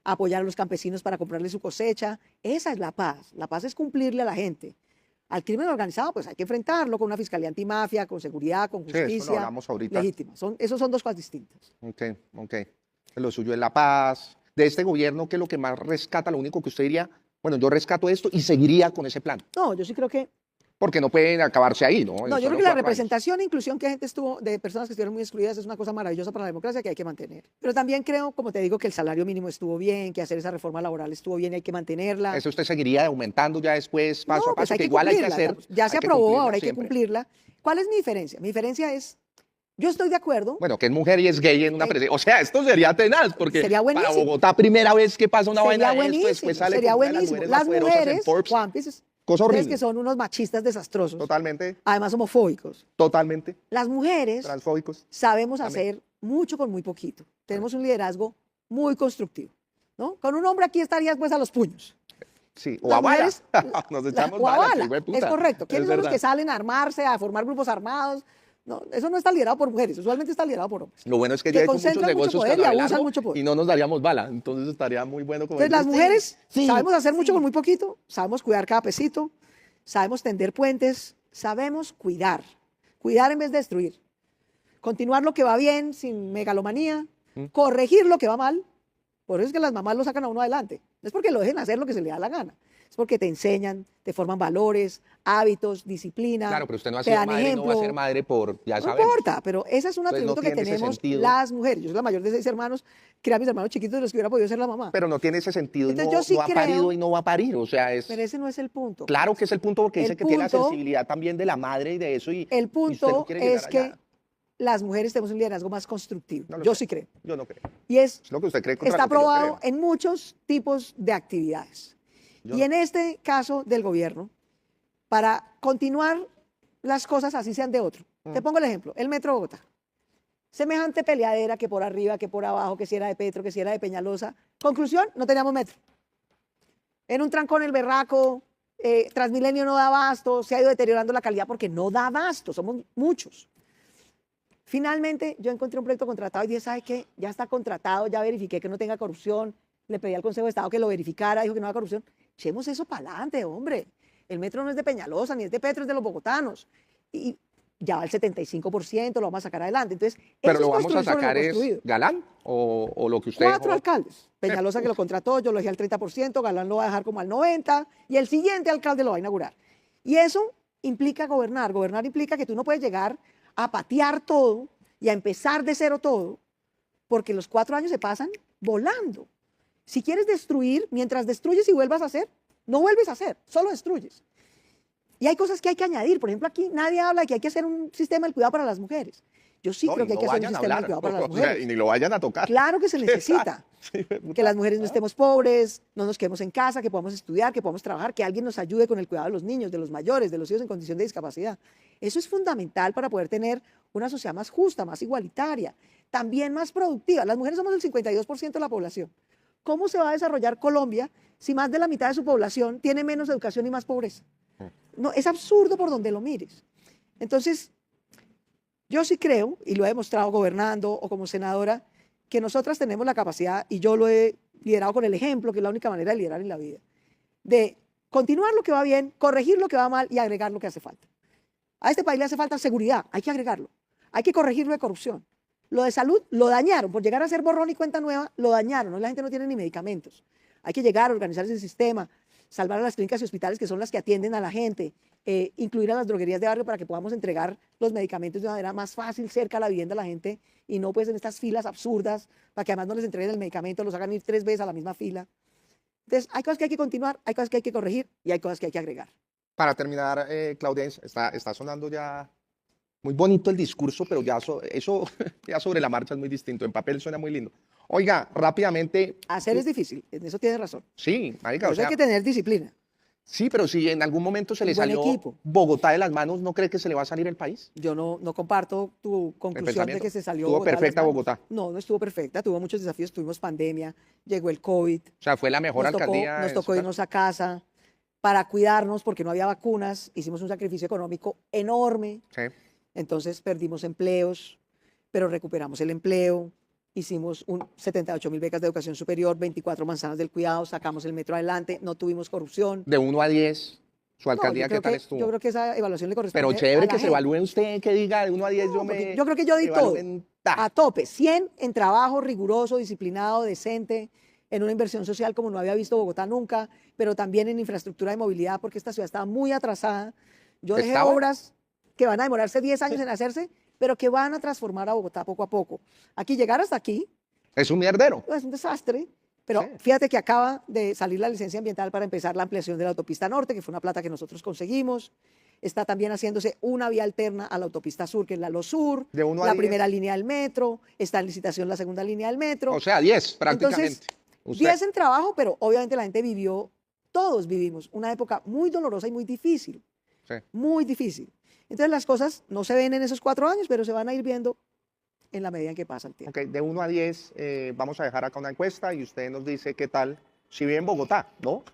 apoyar a los campesinos para comprarle su cosecha. Esa es la paz. La paz es cumplirle a la gente. Al crimen organizado, pues hay que enfrentarlo con una fiscalía antimafia, con seguridad, con Sí, eso lo justicia hablamos ahorita. legítima. Esos son dos cosas distintas. Ok, ok. Lo suyo es la paz. De este gobierno, ¿qué es lo que más rescata? Lo único que usted diría, bueno, yo rescato esto y seguiría con ese plan. No, yo sí creo que Porque no pueden acabarse ahí, ¿no? No, En yo creo solo que la 4 años. representación e inclusión que gente estuvo de personas que estuvieron muy excluidas es una cosa maravillosa para la democracia que hay que mantener. Pero también creo, como te digo, que el salario mínimo estuvo bien, que hacer esa reforma laboral estuvo bien y hay que mantenerla. Eso usted seguiría aumentando ya después, paso No, a pues paso, hay que que igual hay que cumplirla, hacer. digamos. Ya se hay que aprobó, cumplirla ahora hay que siempre. cumplirla. ¿Cuál es mi diferencia? Mi diferencia es, yo estoy de acuerdo. Bueno, que es mujer y es gay en una presidencia. O sea, esto sería tenaz, porque Sería para buenísimo. Bogotá, primera vez que pasa una Sería vaina de esto, buenísimo, después sale sería como una de buenísimo. las Las mujeres más poderosas en mujeres, Forbes. Juanpis, Cosa ustedes horrible. que son unos machistas desastrosos, Totalmente, además homofóbicos. totalmente. Las mujeres Transfóbicos. sabemos También. hacer mucho con muy poquito. Tenemos un liderazgo muy constructivo, ¿no? Con un hombre aquí estarías pues a los puños. Sí, o Las a bala. mujeres, Nos echamos o a balas, bala, hijo de puta. es correcto. ¿Quiénes Es son los verdad. que salen a armarse, a formar grupos armados? No, eso no está liderado por mujeres, usualmente está liderado por hombres. Lo bueno es que Que yo he hecho muchos concentran mucho negocios poder con y abusan Abelardo mucho poder. y no nos daríamos bala. Entonces estaría muy bueno como Entonces las decir, mujeres sí, sabemos hacer mucho sí. con muy poquito, sabemos cuidar cada pesito, sabemos tender puentes, sabemos cuidar en vez de destruir. Continuar lo que va bien sin megalomanía, corregir lo que va mal. Por eso es que las mamás lo sacan a uno adelante. No es porque lo dejen hacer lo que se le da la gana. Es porque te enseñan, te forman valores, hábitos, disciplina. Claro, pero usted no ha te sido dan madre, no va a ejemplo. ser madre por, ya No sabemos. importa, pero ese es un Entonces, no atributo que tiene ese tenemos sentido. las mujeres. Yo soy la mayor de 6 hermanos, crié a mis hermanos chiquitos de los que hubiera podido ser la mamá. Pero no tiene ese sentido y Entonces, no, yo sí no ha parido creo- y no va a parir. O sea, es Pero ese no es el punto. claro que es el punto porque dice El que tiene la punto- sensibilidad también de la madre y de eso. Y, El y usted no punto quiere llegar es que allá. las mujeres tenemos un liderazgo más constructivo. No lo Yo sé. sí creo. Yo no creo. Y Es lo que usted cree contra está lo que yo aprobado creo. en muchos tipos de actividades. Yo Y no. en este caso del gobierno, para continuar las cosas así sean de otro. Te pongo el ejemplo, el Metro de Bogotá. Semejante peleadera que por arriba, que por abajo, que si era de Petro, que si era de Peñalosa. Conclusión, no teníamos metro. En un trancón el berraco, Transmilenio no da abasto, se ha ido deteriorando la calidad porque no da abasto, somos muchos. Finalmente, yo encontré un proyecto contratado y dije, ¿sabe qué? Ya está contratado, ya verifiqué que no tenga corrupción, le pedí al Consejo de Estado que lo verificara, dijo que no había corrupción. Echemos eso para adelante, hombre. El metro no es de Peñalosa, ni es de Petro, es de los bogotanos. Y ya va el 75%, lo vamos a sacar adelante. Entonces, Pero eso lo es vamos a construir sobre lo sacar es construido. Galán o lo que usted. 4 o- alcaldes. Peñalosa que lo contrató, yo lo dejé al 30%, Galán lo va a dejar como al 90% y el siguiente alcalde lo va a inaugurar. Y eso implica gobernar. Gobernar implica que tú no puedes llegar a patear todo y a empezar de cero todo, porque los 4 años se pasan volando. Si quieres destruir, mientras destruyes y vuelvas a hacer, no vuelves a hacer, solo destruyes. Y hay cosas que hay que añadir. Por ejemplo, aquí nadie habla de que hay que hacer un sistema del cuidado para las mujeres. Yo sí No, creo y que hay no que hacer un vayan a sistema del hablar, cuidado para las o sea, mujeres. y ni lo vayan a tocar. Claro que se necesita. Sí, Que las mujeres no estemos pobres, no nos quedemos en casa, que podamos estudiar, que podamos trabajar, que alguien nos ayude con el cuidado de los niños, de los mayores, de los hijos en condición de discapacidad. Eso es fundamental para poder tener una sociedad más justa, más igualitaria, también más productiva. Las mujeres somos el 52% de la población. ¿Cómo se va a desarrollar Colombia si más de la mitad de su población tiene menos educación y más pobreza? No, es absurdo por donde lo mires. Entonces, yo sí creo, y lo he demostrado gobernando o como senadora, que nosotras tenemos la capacidad, y yo lo he liderado con el ejemplo, que es la única manera de liderar en la vida, de continuar lo que va bien, corregir lo que va mal y agregar lo que hace falta. A este país le hace falta seguridad, hay que agregarlo. Hay que corregirlo de corrupción. Lo de salud lo dañaron, por llegar a ser borrón y cuenta nueva, lo dañaron. ¿No? La gente no tiene ni medicamentos. Hay que llegar a organizar ese sistema, salvar a las clínicas y hospitales que son las que atienden a la gente, incluir a las droguerías de barrio para que podamos entregar los medicamentos de una manera más fácil, cerca a la vivienda de la gente y no pues en estas filas absurdas para que además no les entreguen el medicamento, los hagan ir 3 veces a la misma fila. Entonces, hay cosas que hay que continuar, hay cosas que hay que corregir y hay cosas que hay que agregar. Para terminar, Claudia, está sonando ya muy bonito el discurso, pero ya eso ya sobre la marcha es muy distinto. En papel suena muy lindo. Oiga, rápidamente. Hacer es difícil, en eso tienes razón. Sí, marica, Por o eso hay sea, que tener disciplina. sí, pero si en algún momento se le Un buen salió equipo. Bogotá de las manos, ¿no cree que se le va a salir el país? Yo no comparto tu conclusión de pensamiento. que se salió Estuvo Bogotá de las perfecta manos. Bogotá. No, no estuvo perfecta, tuvo muchos desafíos, tuvimos pandemia, llegó el COVID, O sea, fue la mejor nos tocó, alcaldía. nos en tocó su irnos a casa, para cuidarnos porque no había vacunas, hicimos un sacrificio económico enorme, Sí. entonces perdimos empleos, pero recuperamos el empleo, hicimos 78.000 becas de educación superior, 24 manzanas del cuidado, sacamos el metro adelante, no tuvimos corrupción. De 1 a 10, su No, alcaldía, ¿qué tal estuvo? yo creo que esa evaluación le corresponde Pero chévere a la que se gente. evalúe usted, que diga de 1 a 10, No, porque yo creo que yo di todo, evalúen, a tope, 100 en trabajo riguroso, disciplinado, decente, en una inversión social como no había visto Bogotá nunca, pero también en infraestructura de movilidad, porque esta ciudad estaba muy atrasada. Yo dejé ¿Estaba? obras que van a demorarse 10 años en hacerse, pero que van a transformar a Bogotá poco a poco. Aquí, llegar hasta aquí, Es un mierdero. es un desastre, pero Sí. fíjate que acaba de salir la licencia ambiental para empezar la ampliación de la autopista norte, que fue una plata que nosotros conseguimos. Está también haciéndose una vía alterna a la autopista sur, que es la Lo Sur, De 1 a la 10. primera línea del metro, está en licitación la segunda línea del metro. O sea, 10 prácticamente. Entonces, Usted. 10 en trabajo, pero obviamente la gente vivió, todos vivimos una época muy dolorosa y muy difícil, Sí. muy difícil. Entonces las cosas no se ven en esos 4 años, pero se van a ir viendo en la medida en que pasa el tiempo. Ok, de 1 a 10, vamos a dejar acá una encuesta y usted nos dice qué tal si vive en Bogotá, ¿no?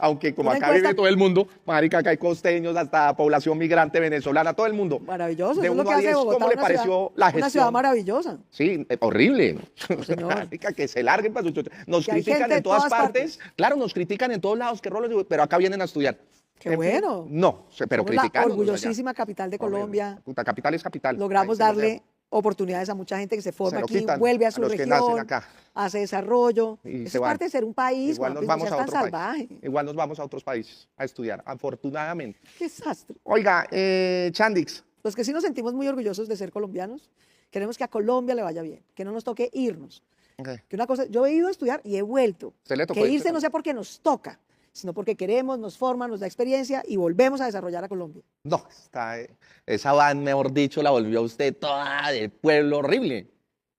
Aunque como Una acá encuesta- vive todo el mundo, marica, acá hay costeños, hasta población migrante venezolana, todo el mundo. Maravilloso, De eso es lo 1 que a hace 10, Bogotá ¿cómo le una pareció ciudad, la una ciudad gestión? maravillosa. Sí, horrible. No, señor. Marica, que se larguen para su chucha. Nos Que hay critican gente en en todas todas partes. Claro, nos critican en todos lados, qué roles, pero acá vienen a estudiar. Qué En fin, bueno. no, pero Somos la criticarnos. orgullosísima capital de Colombia. Puta, capital es capital. Logramos Ahí se lo darle dejo. oportunidades a mucha gente que se forma Se lo aquí, quitan vuelve a a su los que nacen región, acá. hace desarrollo. Y Eso se es van. parte de ser un país, Igual Juan, nos pues, no vamos a seas tan otro salvaje. país. Igual nos vamos a otros países a estudiar, afortunadamente. Qué desastre. Oiga, Chandix, Los que sí nos sentimos muy orgullosos de ser colombianos, queremos que a Colombia le vaya bien, que no nos toque irnos. okay. Que una cosa, yo he ido a estudiar y he vuelto. ¿Usted le tocó Que irse irse no sea porque nos toca, sino porque queremos, nos forma, nos da experiencia y volvemos a desarrollar a Colombia. No, esa van, mejor dicho, la volvió usted toda de pueblo horrible.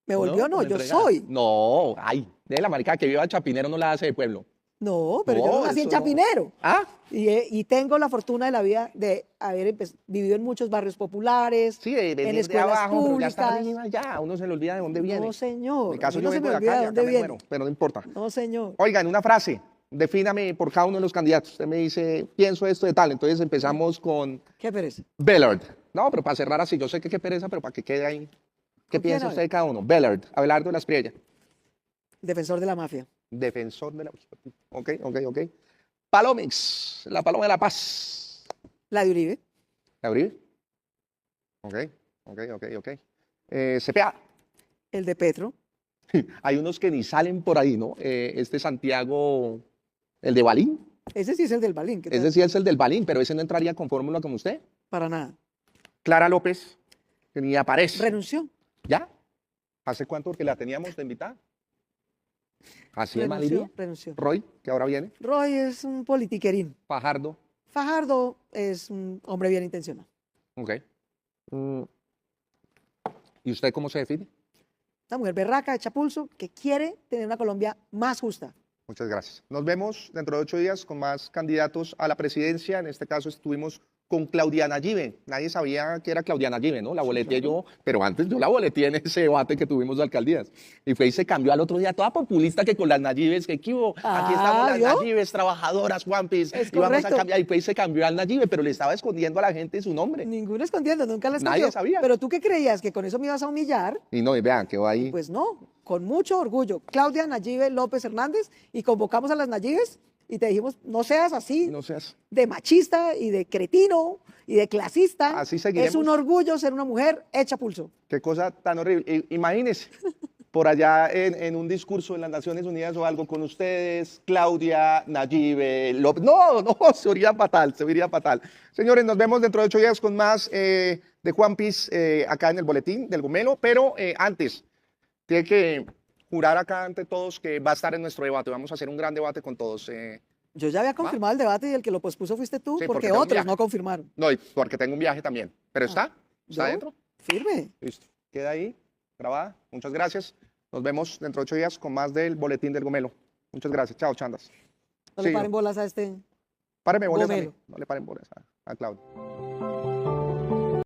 ¿Me volvió? No, Por yo entregar. soy. No, ay, de la marica que viva Chapinero no la hace de pueblo. No, pero yo No, no nací en eso no. Chapinero. Ah, Y tengo la fortuna de la vida de haber vivido en muchos barrios populares, sí, de en venir de escuelas abajo, pero ya está públicas. arriba, ya, uno se le olvida de dónde viene. No, señor. En mi caso a mí yo no se vengo me de olvida acá de y acá dónde me viene. muero, pero no importa. No, señor. Oigan, una frase, defíname por cada uno de los candidatos. Usted me dice, pienso esto de tal, entonces empezamos con Qué pereza. Bellard. No, pero para cerrar así, yo sé que qué pereza, pero para que quede ahí. ¿Qué ¿Con quién, piensa a usted ver? de cada uno? Bellard, Abelardo de la Espriella, Defensor de la mafia. defensor de la... Ok. Palomix, la Paloma de la Paz. La de Uribe. ¿La Uribe? Ok. CPA. El de Petro. Hay unos que ni salen por ahí, ¿no? Este Santiago, el de Balín. Ese sí es el del Balín. ¿qué tal? Ese sí es el del Balín, pero ese no entraría con fórmula como usted. Para nada. Clara López, que ni aparece. Renunció. ¿Ya? ¿Hace cuánto que la teníamos de invitada? ¿Así de mal iría? Renunció. Roy, que ahora viene. Roy es un politiquerín. Fajardo. Fajardo es un hombre bien intencionado. Ok. ¿Y usted cómo se define? Una mujer berraca, hecha pulso, que quiere tener una Colombia más justa. Muchas gracias. Nos vemos dentro de 8 días con más candidatos a la presidencia. En este caso estuvimos con Claudiana Yive. Nadie sabía que era Claudiana Yive, ¿no? La boleteé yo, pero antes yo la boleteé en ese debate que tuvimos de alcaldías. Y fue y se cambió al otro día, toda populista que con las Nayives, que ¿qué hubo? Aquí estamos las ¿vio? Nayives, trabajadoras, Juanpis, Es y vamos a correcto. cambiar. Y fue y se cambió al Nayive, pero le estaba escondiendo a la gente su nombre. Ninguno escondiendo, nunca la Nadie escondió. sabía. Pero tú qué creías, que con eso me ibas a humillar. Y no, y vean, quedó ahí. Pues no, con mucho orgullo. Claudia Nayibe López Hernández, y convocamos a las Nayibes y te dijimos, no seas así, No seas. de machista y de cretino y de clasista. Así seguiremos. Es un orgullo ser una mujer hecha pulso. Qué cosa tan horrible. Imagínense, por allá en un discurso en las Naciones Unidas o algo con ustedes, Claudia, Nayibe, López. No, se oiría fatal, se oiría fatal. Señores, nos vemos dentro de 8 días con más de Juan Piz acá en el boletín del Gomelo, pero antes, tiene que jurar acá ante todos que va a estar en nuestro debate. Vamos a hacer un gran debate con todos. Yo ya había confirmado el debate y el que lo pospuso fuiste tú, Sí, porque porque tengo un otros viaje. no confirmaron. No, y porque tengo un viaje también. Pero está ¿yo? adentro. Firme. Listo. Queda ahí, grabada. Muchas gracias. Nos vemos dentro de 8 días con más del boletín del Gomelo. Muchas gracias. Chao, chandas. No Sí, le paren bolas a este. Páreme bolas a mí. Gomelo. No le paren bolas a Claudio.